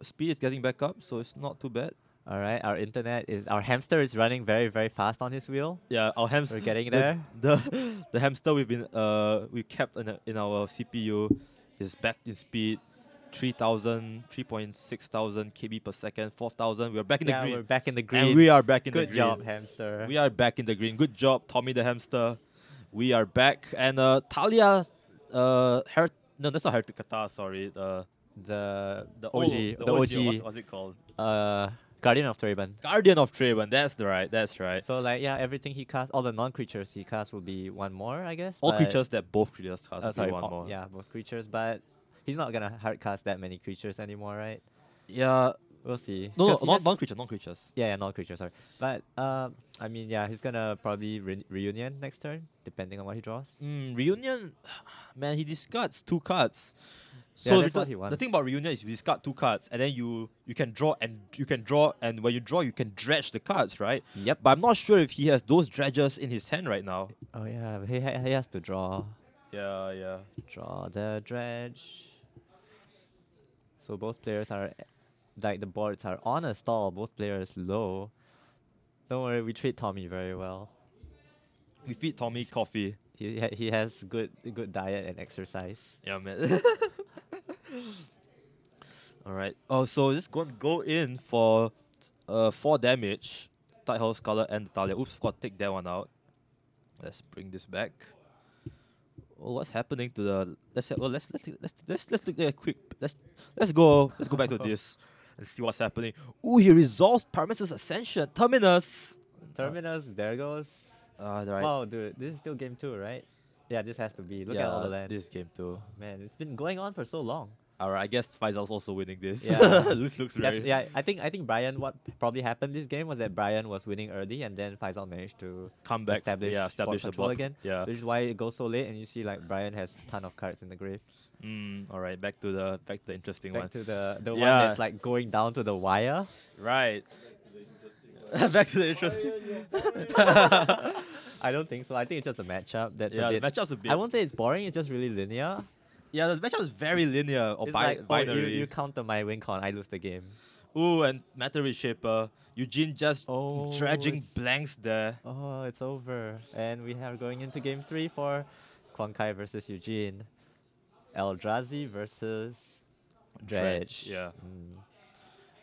speed is getting back up, so it's not too bad. Alright, our hamster is running very, very fast on his wheel. Yeah, our hamster. We're getting there. The hamster we kept in our CPU is back in speed. 3.6 KB per second, 4,000. We're back in the Yeah, green. we're back in the green. And we are back in the Good green. job, hamster. We are back in the green. Good job, Tommy the hamster. We are back. And Talia, no, that's not Heretic Kata, sorry. the The OG, the OG. OG. What's it called? Guardian of Traben. Guardian of Traven. That's right. That's right. So like yeah, everything he casts, all the non-creatures he casts will be one more, I guess. All but- creatures that both creatures cast will be sorry, one all- more. yeah, both creatures, but he's not gonna hard cast that many creatures anymore, right? Yeah. We'll see. No, 'Cause no, he has- non-creatures, non-creatures. Yeah, non-creatures, sorry. But I mean, yeah, he's gonna probably reunion next turn, depending on what he draws. Reunion, man, he discards 2 cards. Yeah, So that's what he the wants. thing about reunion is you discard 2 cards and then you can draw and when you draw you can dredge the cards, right? Yep. But I'm not sure if he has those dredges in his hand right now. Oh yeah, he has to draw Yeah. the dredge. So both players are like the boards are on a stall. Both players low. Don't worry, we treat Tommy very well. We feed Tommy coffee. He has good diet and exercise. Yeah, man. All right. Oh, so just go in for 4 damage. Tidehouse Scholar and Talia. Oops, forgot to take that one out. Let's bring this back. Oh, what's happening to the? Let's look at a quick. Let's go back to this and see what's happening. Ooh, he resolves Parameter's Ascension. Terminus. Terminus, there goes. Right. Wow, dude, this is still game 2, right? Yeah, this has to be. Look at all the lands. This is game 2. Man, it's been going on for so long. Alright, I guess Faisal's also winning this. Yeah. This looks very. Yeah, I think Brian. What probably happened this game was that Brian was winning early, and then Faisal managed to Come back. establish establish board the control board again. Yeah. Which is why it goes so late, and you see like Brian has a ton of cards in the grave. Alright, back to the interesting Back one. to the one Yeah. that's like going down to the wire. Right. The interesting one. Back to the interesting. I don't think so. I think it's just a matchup that's Yeah, a the bit. matchup's a bit. I won't say it's boring. It's just really linear. Yeah, the matchup is very linear or It's like, oh, binary. you counter my win con, I lose the game. Ooh, and Matter Reshaper. Eugene just Oh, dragging it's- blanks there. Oh, it's over. And we are going into game 3 for Kwang versus Eugene. Eldrazi versus Dredge. Yeah. Mm.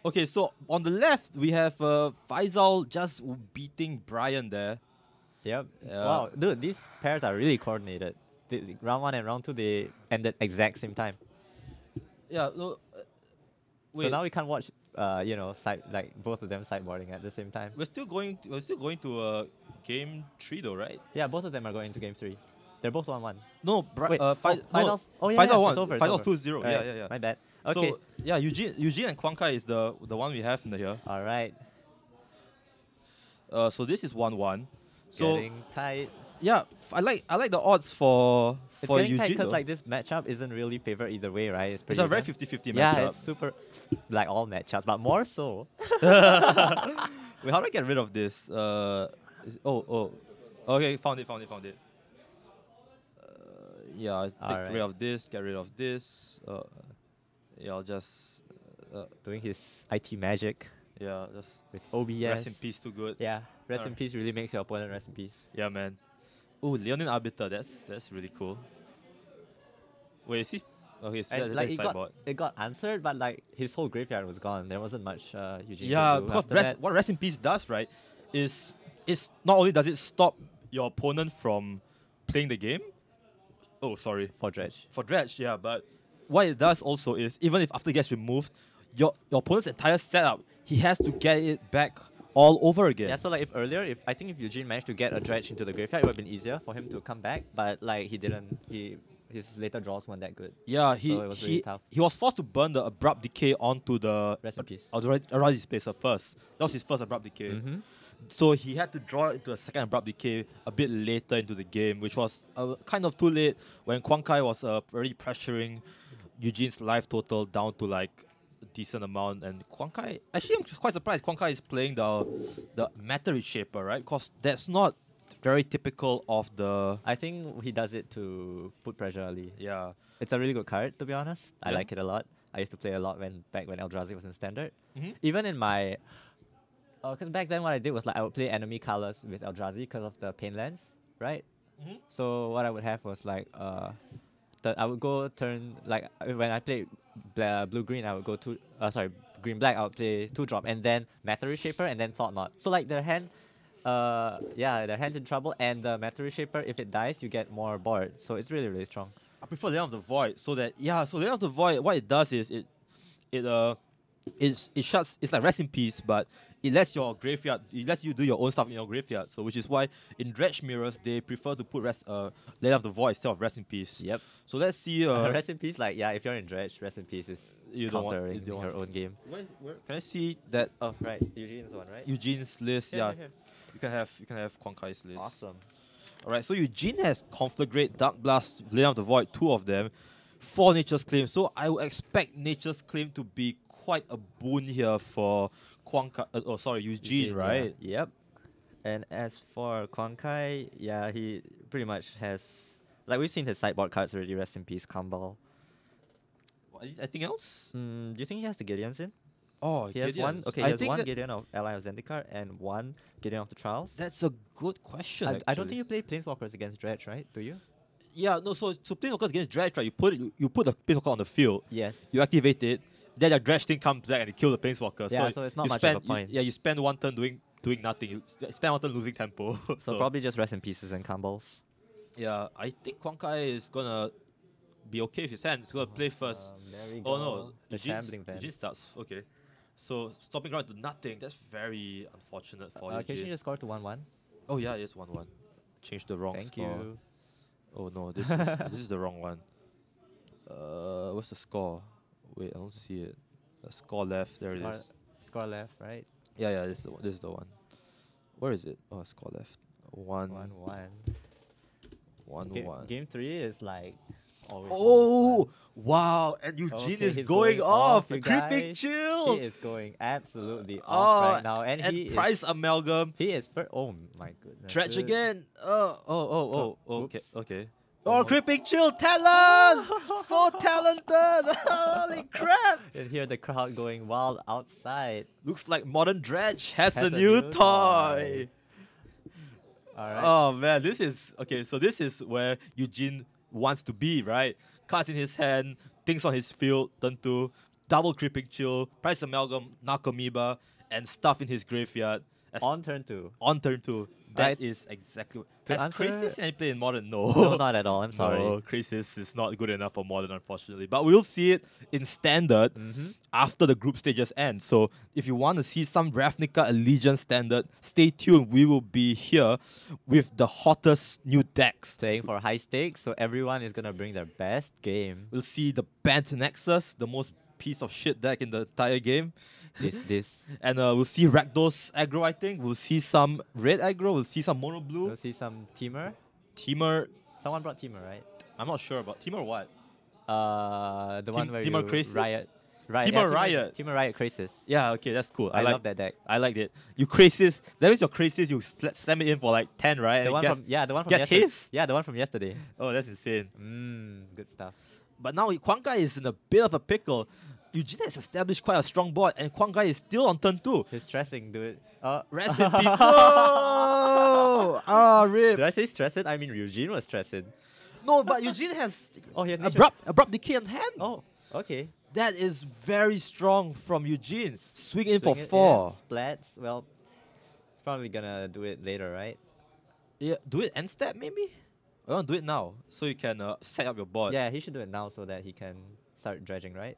Okay, so on the left we have Faisal just beating Brian there. Yep. Yeah. Wow, dude, these pairs are really coordinated. Round 1 and round 2, they ended exact same time. Yeah. No. So Wait. now we can't watch, side like both of them sideboarding at the same time. we're still going to game 3 though, right? Yeah, both of them are going into game 3. They're both 1-1. No, Wait, Faisal's oh yeah, Faisal yeah, won. it's over. Faisal's It's over. 2-0. Right, Yeah. My bad. Okay. So yeah, Eugene and Kwang Kai is the one we have in the here. All right. So this is 1-1. So Getting tight. yeah, I like the odds for It's getting tight Eugene. because though. like this matchup isn't really favored either way, right? It's It's pretty a very even. 50-50 Yeah, matchup. it's super like all matchups, but more so. Wait, how do I get rid of this? Okay, found it. Yeah, take Alright. rid of this, get rid of this. Yeah, I'll just Doing his IT magic yeah, just with OBS. rest in peace. Too good. Yeah, rest in Alright. peace really makes your opponent rest in peace. Yeah, man. Ooh, Leonin Arbiter. That's really cool. Wait, is he? Okay, so And that's like sideboard. it got answered, but like his whole graveyard was gone. There wasn't much Eugene Yeah, could do because after that. what rest in peace does, right, is not only does it stop your opponent from playing the game. Oh, sorry. For Dredge. For Dredge, yeah, but what it does also is even if after it gets removed, your opponent's entire setup, he has to get it back all over again. Yeah, so like if Eugene managed to get a Dredge into the graveyard, it would have been easier for him to come back, but like he didn't. His later draws weren't that good. Yeah, So it was really tough. he was forced to burn the Abrupt Decay onto the Rest in peace. Arise Spacer first. That was his first Abrupt Decay. Mm-hmm. So he had to draw into a second Abrupt Decay a bit later into the game, which was kind of too late when Kwang Kai was already pressuring Eugene's life total down to like a decent amount. And Kwang Kai, actually I'm quite surprised Kwang Kai is playing the Matter Reshaper, right? Because that's not very typical of the... I think he does it to put pressure early. Yeah. It's a really good card, to be honest. I Yeah. like it a lot. I used to play a lot back when Eldrazi was in standard. Mhm. Even in my... Because back then what I did was like I would play enemy colors with Eldrazi because of the pain lands, right? Mhm. So what I would have was like... I would go turn... Like when I played blue-green, I would go green-black, I would play 2-drop and then Matter Reshaper and then Thought Knot. So like their hand... their hand's in trouble, and the Matter Reshaper, if it dies, you get more board. So it's really, really strong. I prefer Land of the Void so Land of the Void, what it does is it it's like rest in peace, but it lets you do your own stuff in your graveyard. So which is why in Dredge Mirrors they prefer to put Land of the Void instead of rest in peace. Yep. So let's see. Rest in peace, like, yeah, if you're in Dredge, rest in peace is You don't want- countering you don't your want- own game. Where can I see that Oh, right. Eugene's one, right? Eugene's list? Here, Yeah, here, here. you can have Kwankai's list. Awesome. All right, so Eugene has Conflagrate, Dark Blast, Land of the Void, 2 of them, 4 Nature's Claim. So I would expect Nature's Claim to be quite a boon here for Eugene, right? Yeah. Yep. And as for Kwankai, yeah, he pretty much has, like, we've seen his sideboard cards already. Rest in peace, Kumbal. Anything else? Do you think he has the Gideons in? Oh, He has one. Gideons. Okay, I he has think one that- Gideon of Ally of Zendikar and one Gideon of the Trials. That's a good question. I don't actually. think you play Planeswalkers against Dredge, right? Do you? Yeah, no. So Planeswalkers against Dredge, right? You put the Planeswalker on the field. Yes. You activate it. Then the Dredge thing comes back and you kill the Planeswalker. Yeah, so it's not you much spend, of a point. You spend one turn doing nothing. You spend one turn losing tempo. So probably just Rest in Pieces and Kumbals. Yeah, I think Kwankai is gonna be okay with his hand. He's gonna play first. There we Oh no, The Shambling Van. Eugene starts. Okay. So stopping ground to nothing. That's very unfortunate for Can you Eugene. just score to 1-1? Oh yeah, it's 1-1. Change the wrong Thank score. you. Oh no, this is the wrong one. What's the score? Wait, I don't see it. The score left. There it is. Score left, right? Yeah, this is the one. Where is it? Oh, score left. 1-1. 1-1. Game 3 is like always. Oh wow! And Eugene Okay, is he's going going off. off, you Creeping guys. chill. He is going absolutely Oh, off right now, and he Price Amalgam. He is oh my goodness. Dredge again. Okay, Oops. okay. Almost. Oh, Creeping Chill, talent! So talented! Holy crap! And hear the crowd going wild outside. Looks like Modern Dredge has a new toy. Alright. Oh man, this is okay. So this is where Eugene wants to be, right? Cards in his hand, things on his field, turn 2, double Creeping Chill, Price Amalgam, Narcomoeba, and stuff in his graveyard. On turn 2. On turn 2. That Right. is exactly. To Has answer- Crisis any play in Modern? No. No, not at all. I'm sorry. No, Crisis is not good enough for Modern, unfortunately. But we'll see it in Standard after the group stages end. So if you want to see some Ravnica Allegiance Standard, stay tuned. We will be here with the hottest new decks. Playing for high stakes, so everyone is gonna bring their best game. We'll see the Bant Nexus, the most piece of shit deck in the entire game. This. And we'll see Rakdos aggro, I think. We'll see some red aggro. We'll see some mono blue. We'll see some Teamer. Teamer, Someone brought Teamer, right? I'm not sure about. Teamer what? The one where Teamer you Crisis? Riot. Teamer Riot. Teamer Riot Crisis. Yeah, okay, that's cool. I love that deck. I liked it. You Crisis. That means your Crisis, you slam it in for like 10, right? The And one guess- from the one from guess yesterday. his? Yeah, the one from yesterday. Oh, that's insane. Good stuff. But now Kwangai is in a bit of a pickle. Eugene has established quite a strong board, and Kwangai is still on turn 2. He's stressing, dude. Rest in peace. No! Rip. Did I say stressing? I mean Eugene was stressing. No, but Eugene has Oh, he has nature. abrupt decay on hand. Oh, okay. That is very strong from Eugene. Swing in for Swing it 4. in, splats. Well, probably gonna do it later, right? Yeah, do it end step maybe? I want to do it now, so you can set up your board. Yeah, he should do it now so that he can start dredging, right?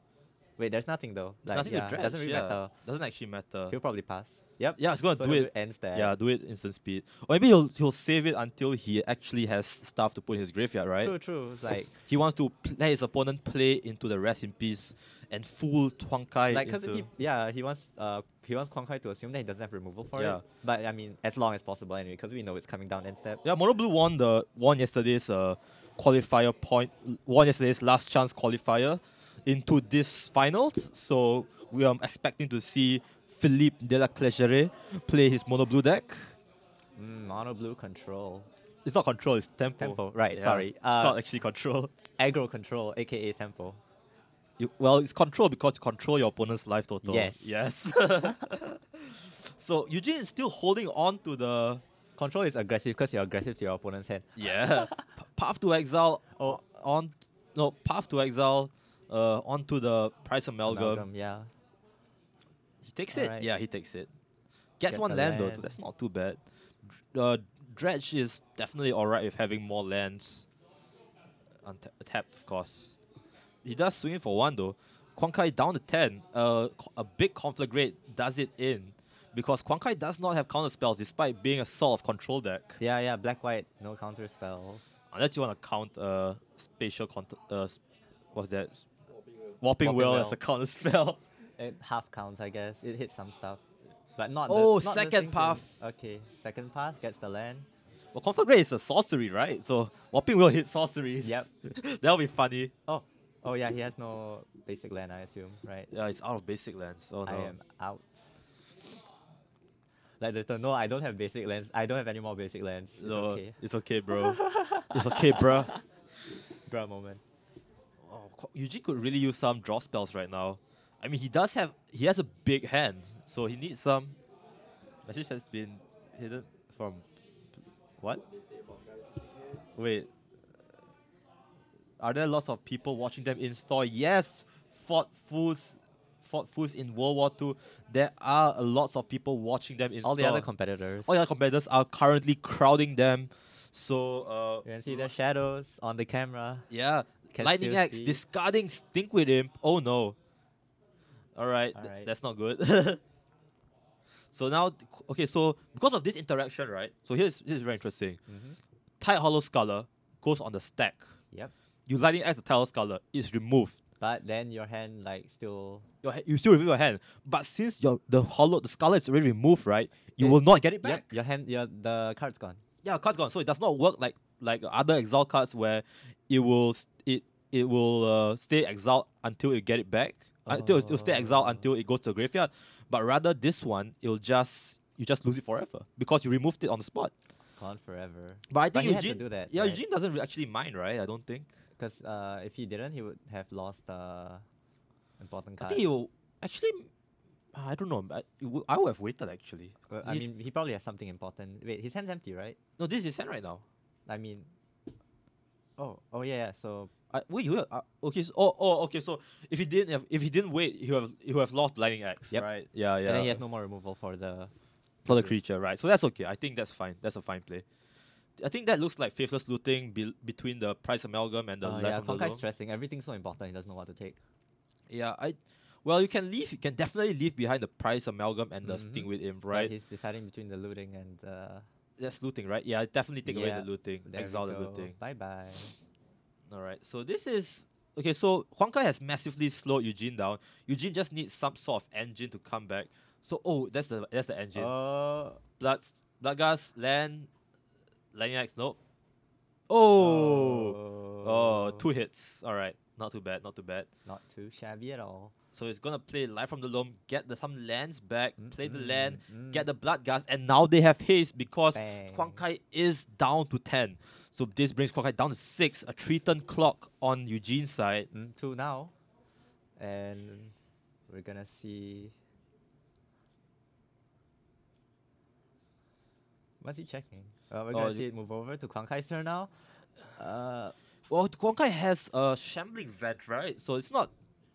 Wait, there's nothing though. There's nothing to dredge. Doesn't really matter. Doesn't actually matter. He'll probably pass. Yep. Yeah, it's gonna So do he'll it. End step. Yeah, do it instant speed. Or maybe he'll save it until he actually has stuff to put in his graveyard, right? True. It's like He wants to let his opponent play into the rest in peace and fool Twangkai because into... he wants Kwankai to assume that he doesn't have removal for Yeah. it. But I mean, as long as possible anyway, because we know it's coming down end step. Yeah, Mono Blue won yesterday's qualifier point, won yesterday's last chance qualifier into this finals. So we are expecting to see Philippe de la Clégere play his Mono Blue deck. Mono blue control. It's not control, it's tempo. Tempo, right, Yeah, sorry. It's not actually control. Aggro control, aka tempo. Well, it's control because you control your opponent's life total. Yes. Yes. So Eugene is still holding on to the Control is aggressive because you're aggressive to your opponent's hand. Path to Exile. Oh. Path to Exile. Onto the Price Amalgam. Amalgam, yeah. He takes it. Alright. Yeah, he takes it. Gets Get one the land though. land. So that's not too bad. Dredge is definitely alright with having more lands. Tapped, of course. He does swing in for 1 though. Kuang-Kai down to 10. A big conflagrate does it in. Because Kuang-Kai does not have counter spells despite being a sort of control deck. Yeah, black white, no counter spells. Unless you want to count spatial what's that? Warping Warping Will Will. as a counter spell. It half counts, I guess. It hits some stuff, but not. Oh, the, not second the things path. Okay, second path gets the land. Well, conflagrate is a sorcery, right? So Warping Will hit sorceries. Yep. That'll be funny. Oh yeah, he has no basic land, I assume, right? Yeah, it's out of basic lands. Oh no. I am out. Like no, I don't have basic lands. I don't have any more basic lands. It's No, okay. it's okay, bro. It's okay, bro. Bruh moment. Oh, Eugene could really use some draw spells right now. I mean, he has a big hand, so he needs some. Message has been hidden from what? What they say about guys with big hands. Wait. Are there lots of people watching them in store? Yes. Fought fools in World War II. There are lots of people watching them in All store. the other competitors. All the other competitors are currently crowding them. So You can see their shadows on the camera. yeah. Can Lightning still Axe see. discarding Stink with him. Oh no. Alright, Alright. that's not good. So now, okay, so because of this interaction, right? So this is very interesting. Tide Hollow Sculler goes on the stack. Yep. You Lightning Axe the Tide Hollow Sculler is removed. But then your hand like still. You still remove your hand, but since the Sculler is already removed, right? You It- will not get it back. Yep. The card's gone. Yeah, card's gone. So it does not work like other exile cards where it will stay exiled until you get it back. Until it'll stay exiled until it goes to the graveyard. But rather this one, you just lose it forever because you removed it on the spot. Gone forever. But I think he had to Eugene do that. Yeah, right? Eugene doesn't actually mind, right? I don't think. Because if he didn't, he would have lost important I card. think he will actually. I don't know. I would have waited actually. Well, I mean, he probably has something important. Wait, his hand's empty, right? No, this is his hand right now. I mean. Oh yeah. So Wait, okay. Okay. So if he didn't wait, he would have lost Lightning Axe, Yep. right? Yeah. and then he has no more removal for the. For the creature, right? So that's okay. I think that's fine. That's a fine play. I think that looks like faithless looting between the price amalgam and the Yeah, left from the Konkai's low. stressing. Everything's so important. He doesn't know what to take. Yeah, well, you can definitely leave behind the price amalgam and the Mhm. sting with him, But right? he's deciding between the looting and. That's looting, right? Yeah, definitely take away Yeah, the looting, There exile we the go. looting. Bye bye. All right. So this is okay. So Huankai has massively slowed Eugene down. Eugene just needs some sort of engine to come back. So that's the engine. Bloodgust, land, Lightning Axe, nope. Oh, 2 hits. All right, not too bad, not too bad. Not too shabby at all. So he's gonna play Life from the Loam, get some lands back, play the land, Mm. get the Bloodgust, and now they have haste because Bang. Huankai is down to 10. So this brings Huankai down to 6, a 3-turn clock on Eugene's side. 2 now. And we're gonna see. What's he checking? We're gonna see it move over to Kwankai's turn now. Well, Huankai has a Shambling Vent, right? So it's not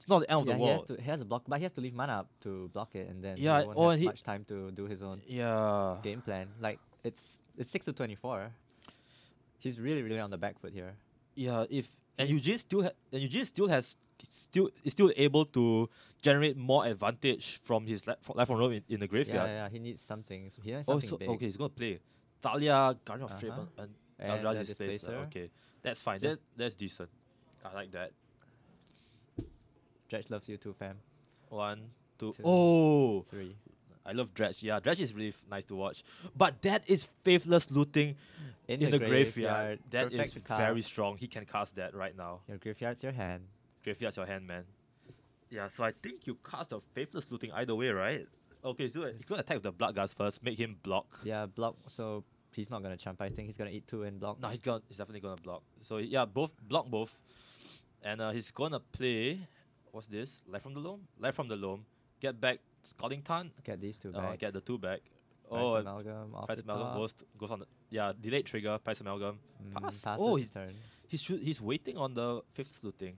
the end of the world. he has a block, but he has to leave mana up to block it, and then Yeah, he won't or have he- much time to do his own Yeah. game plan. Like it's 6 to 24. He's really on the back foot here. Yeah, Eugene still is still able to generate more advantage from his life from Rome in the graveyard. Yeah, he needs something. So he needs Oh, something so big. okay, he's gonna play Thalia, Guardian of Trade, Uh-huh. and And Eldrazi the Displacer. Displacer. Okay, that's fine. Just- That's decent. I like that. Dredge loves you too, fam. 1, 2. 2, Oh, 3. I love Dredge. Yeah, Dredge is really nice to watch. But that is faithless looting in the graveyard. That Perfect is to cast. very strong. He can cast that right now. Your graveyard's your hand. Graveyard's your hand, man. Yeah, so I think you cast a faithless looting either way, right? Okay, so he's gonna attack with the Bloodgust first, make him block. Yeah, block. So he's not gonna jump. I think he's gonna eat 2 and block. No, he's definitely gonna block. So yeah, block both, and he's gonna play. What's this? Life from the Loam. Get back Scalding Tarn. Get these 2 back. Get the 2 back. Price Oh, amalgam off Price the Amalgam top. goes on the delayed trigger. Price Amalgam pass. Passes Oh, his turn. he's waiting on the faithless looting.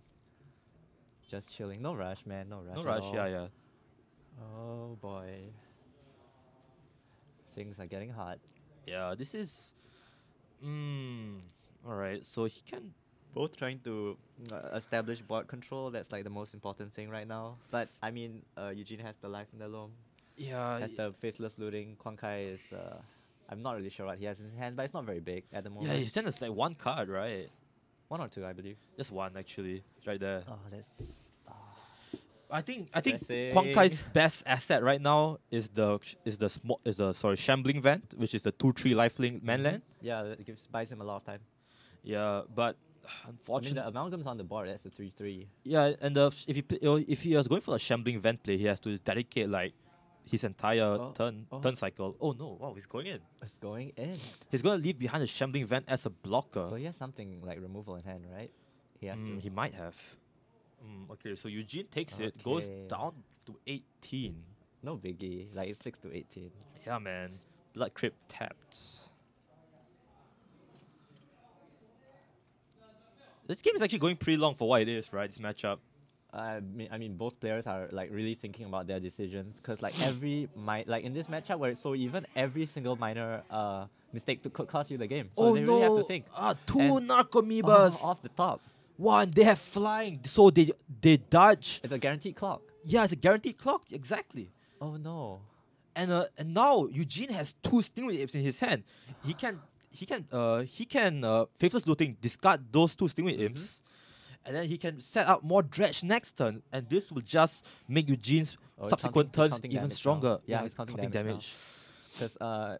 Just chilling. No rush, man. No rush. No at rush. all. Yeah. Oh boy. Things are getting hot. Yeah, this is. Alright, so he can Both trying to establish board control. That's like the most important thing right now. But I mean, Eugene has the life in the loam. Yeah. Has the faithless looting. Kwang Kai is. I'm not really sure what he has in his hand, but it's not very big at the moment. Yeah, he sent us like one card, right? One or two, I believe. Just one actually, right there. Oh, that's. I think Kwang Stressing. Kai's best asset right now is the shambling vent, which is the 2/3 lifelink manland. Yeah, it buys him a lot of time. Yeah, but I mean, unfortunately, the amalgam's on the board. That's a 3/3. yeah, and if he was going for a shambling vent play, he has to dedicate like his entire turn cycle. Oh no! Wow, he's going in. It's going in. He's gonna leave behind the shambling vent as a blocker. So he has something like removal in hand, right? He has to. He might have. Okay, so Eugene takes it, goes Okay. down to 18. No biggie. Like it's 6 to 18. Yeah, man. Blood Crypt tapped. This game is actually going pretty long for what it is, right? This matchup. I mean, both players are like really thinking about their decisions because like like in this matchup where it's so even, every single minor mistake could cost you the game. So they really have to think. Two And- Narcomoebas. Off the top. One, they have flying, so they dodge. It's a guaranteed clock. Yeah, it's a guaranteed clock, exactly. Oh no. And now Eugene has two Stingray Apes in his hand. He can Faithless Looting, discard those two Stingray Imps, and then he can set up more Dredge next turn, and this will just make Eugene's Oh, he's subsequent counting turns even damage now. stronger. Yeah, he's counting damage Because I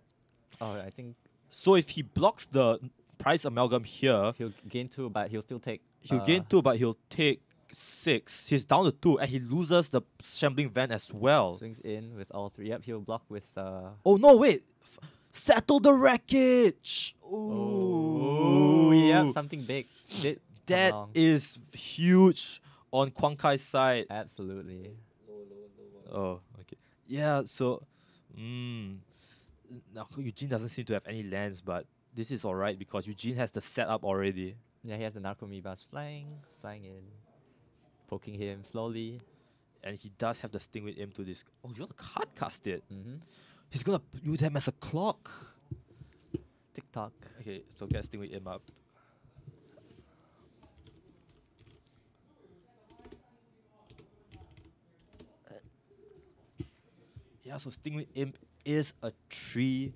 think So if he blocks the Price Amalgam here, he'll gain 2, but he'll still take. he'll gain 2, but he'll take 6. He's down to 2, and he loses the Shambling Van as well. Swings in with all 3. Yep, he'll block with. Oh no, wait! Settle the wreckage! Oh, yep, something big. Did come That along. is huge on Kwang Kai's side. Absolutely. Oh, okay. Yeah, so now Eugene doesn't seem to have any lands, but this is alright because Eugene has the setup already. Yeah, he has the Narcomoebas flying in, poking him slowly. And he does have the sting with him to this. Oh, you want to card cast it? Mm-hmm. He's gonna use them as a clock. Tick tock. Okay, so get sting with him up. Yeah, so Stingray Imp is a 3.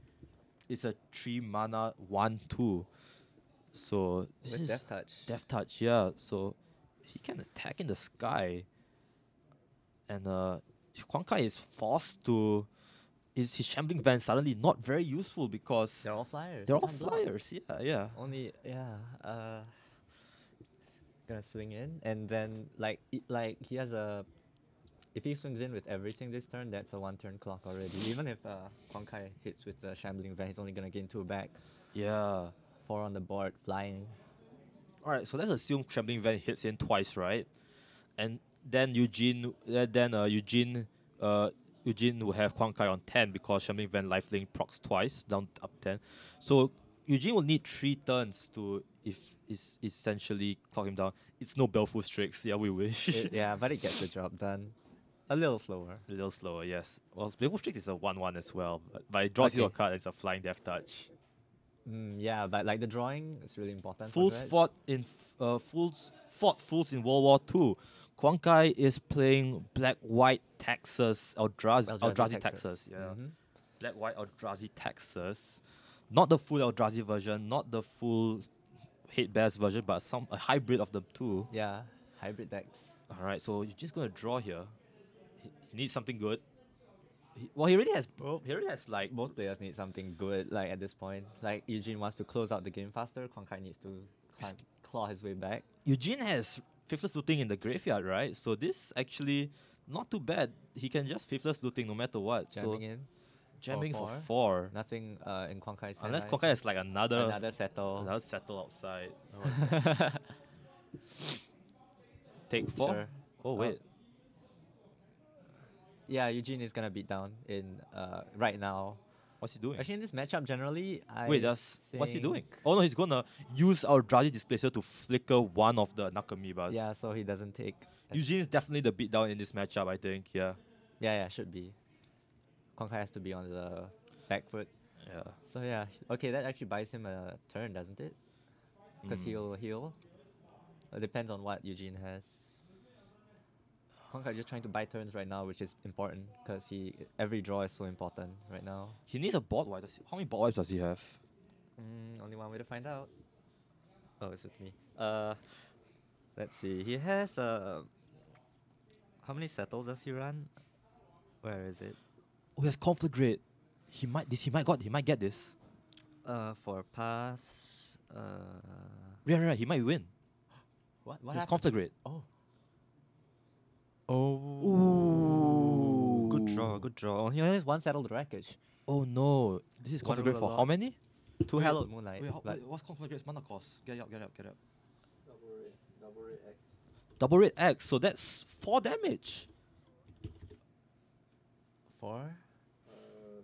It's a 3 mana 1/2. So this With is Death Touch. Death Touch, yeah. So he can attack in the sky. And Kwang Kai is forced to. Is his Shambling Van suddenly not very useful because They're all flyers. they're you all can't block. flyers? Yeah. Only gonna swing in, and then like he has a. If he swings in with everything this turn, that's a 1 turn clock already. Even if Kwang Kai hits with the Shambling Van, he's only gonna gain 2 back. Yeah. 4 on the board, flying. Alright, so let's assume Shambling Van hits in twice, right? And then Eugene will have Kwang Kai on 10 because Shambling Van lifelink procs twice, down up 10. So Eugene will need 3 turns to essentially clock him down. It's no Belful Strix, yeah, we wish. Yeah, but it gets the job done. A little slower. A little slower, yes. Well, Belful Strix is a 1/1 as well, but it draws you a Okay. card. It's a flying Death Touch. Yeah, but like the drawing is really important. Fools for fought Fools in World War II. Kwang Kai is playing Black-White Texas Eldrazi Texas. Yeah. Mhm. Black-White Eldrazi Texas. Not the full Eldrazi version, not the full Hate Bears version, but a hybrid of the two. Yeah, hybrid decks. Alright, so you're just gonna draw here. He needs something good. He already has like Both players need something good, like at this point. Like Eugene wants to close out the game faster, Kwang Kai needs to claw his way back. Eugene has Faithless Looting in the graveyard, right? So this actually not too bad. He can just Faithless Looting no matter what. Jamming so in. jamming for for 4. Nothing in Kwang Kai's hand. Unless I Kwang Kai has like another settle. settle outside. Oh, take 4. Sure. Oh wait. Yeah, Eugene is gonna beat down in right now. What's he doing? Actually, in this matchup, generally, Wait, what's he doing? Oh no, he's gonna use our Eldrazi Displacer to flicker one of the Nakamibas. Yeah, so he doesn't take. Eugene is definitely the beatdown in this matchup, I think. Yeah. Yeah, should be. Kwang Kai has to be on the back foot. Yeah. So yeah, okay, that actually buys him a turn, doesn't it? Because he'll heal. It depends on what Eugene has. Honkai just trying to buy turns right now, which is important because every draw is so important right now. He needs a board wipe. How many board wipes does he have? Only one way to find out. Oh, it's with me. Let's see. He has how many settles does he run? Where is it? Oh, he has Conflagrate. He might get this. For paths. Yeah, he might win. What He has happened? Conflagrate. Oh. Oh. Ooh. Good draw, good draw. He only has one settled wreckage. Oh no. This is One Conflagrate rule for a how lot. many? Two Wait, Hallowed Moonlight. but what's Conflagrate's mana cost? Get up. Double red X. Double rate X, so that's 4 damage. 4?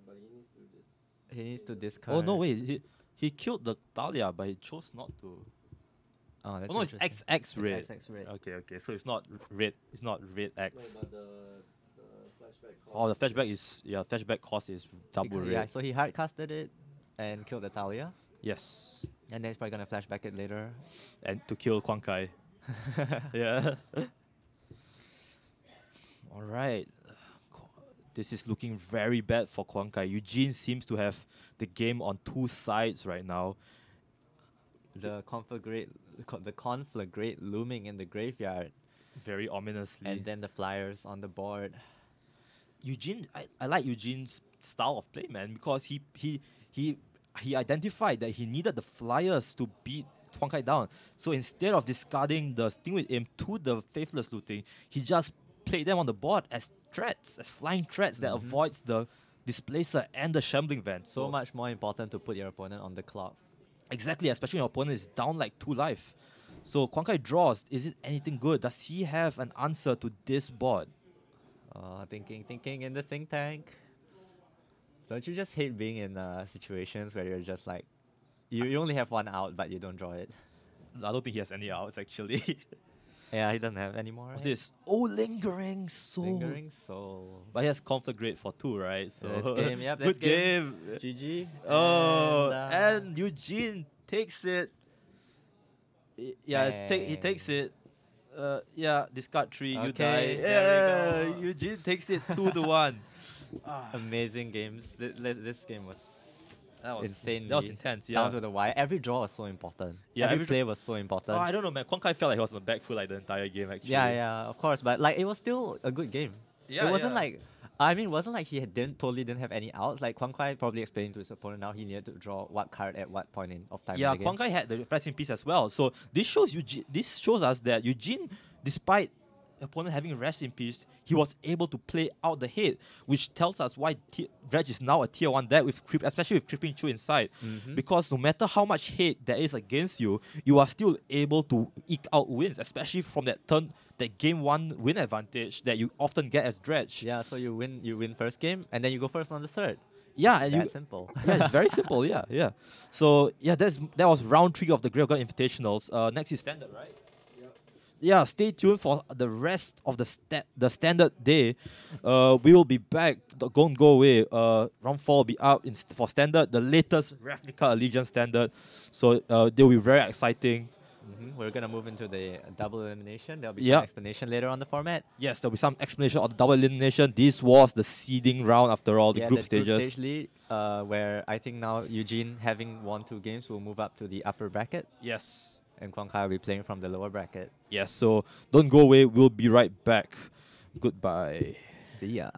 But he needs to just. He needs to discard. Oh no, wait. He killed the Thalia, but he chose not to. Oh, that's Oh no, it's interesting. XX It's red. XX red. Okay, so it's not red. It's not red X. No, but the flashback. Oh, the flashback is flashback cost is double red. Yeah, so he hard casted it and killed the Thalia. Yes, And then he's probably gonna flashback it later. and to kill Quan Kai. Yeah. All right. This is looking very bad for Quan Kai. Eugene seems to have the game on two sides right now. The conflagrate looming in the graveyard, Very ominously. and then the flyers on the board. Eugene, I like Eugene's style of play, man, because he identified that he needed the flyers to beat Quan Kai down. So instead of discarding the Sting with him to the Faithless Looting, he just played them on the board as threats, as flying threats that avoids the Displacer and the Shambling Vent. So much more important to put your opponent on the clock. Exactly, especially when your opponent is down like 2 life. So Quan Kai draws. Is it anything good? Does he have an answer to this board? Thinking in the think tank. Don't you just hate being in situations where you're just like, you only have one out, but you don't draw it? I don't think he has any outs actually. Yeah, he doesn't have any more. What's Right? this? Oh, Lingering Soul. Lingering Soul. But he has Conflagrate for 2, right? So That's game. Yep, good that's game. GG. Oh, and, and Eugene takes it. Yeah, he takes it. Yeah, discard 3, you Okay, die. there we Yeah, go. Eugene takes it 2-1. amazing games. This game was insanely That was intense. Yeah. down to the wire. Every draw was so important. Yeah, every every play was so important. Oh, I don't know, man. Quan Kai felt like he was on the back foot like the entire game, actually. Yeah, of course. But like, it was still a good game. Yeah, it wasn't yeah. like, it wasn't like he totally didn't have any outs. Like Quan Kai probably explained to his opponent now he needed to draw what card at what point of time. Yeah, in the Quan game. Kai had the rest in peace as well. So this shows us that Eugene, despite opponent having rest in peace, he was able to play out the hit, which tells us why Reg is now a tier 1 deck with especially with Creeping Chu inside. Because no matter how much hate there is against you, you are still able to eke out wins, especially from that game 1 win advantage that you often get as Dredge. Yeah, so you win first game and then you go first on the third. Yeah, and That's simple. yeah, it's very simple. Yeah. So yeah, that was round 3 of the Grey God Invitationals. Next is standard, right? Yeah, stay tuned for the rest of the standard day. We will be back. Don't go away. Round 4 will be out for standard, the latest replica Allegiance standard. So they'll be very exciting. We're gonna move into the double elimination. There'll be Yep. some explanation later on the format. Yes, there'll be some explanation of the double elimination. This was the seeding round after all, the group the stages. Group stage lead, where I think now Eugene, having won 2 games, will move up to the upper bracket, Yes. and Quan Kai will be playing from the lower bracket. Yes, so don't go away. We'll be right back. Goodbye. See ya.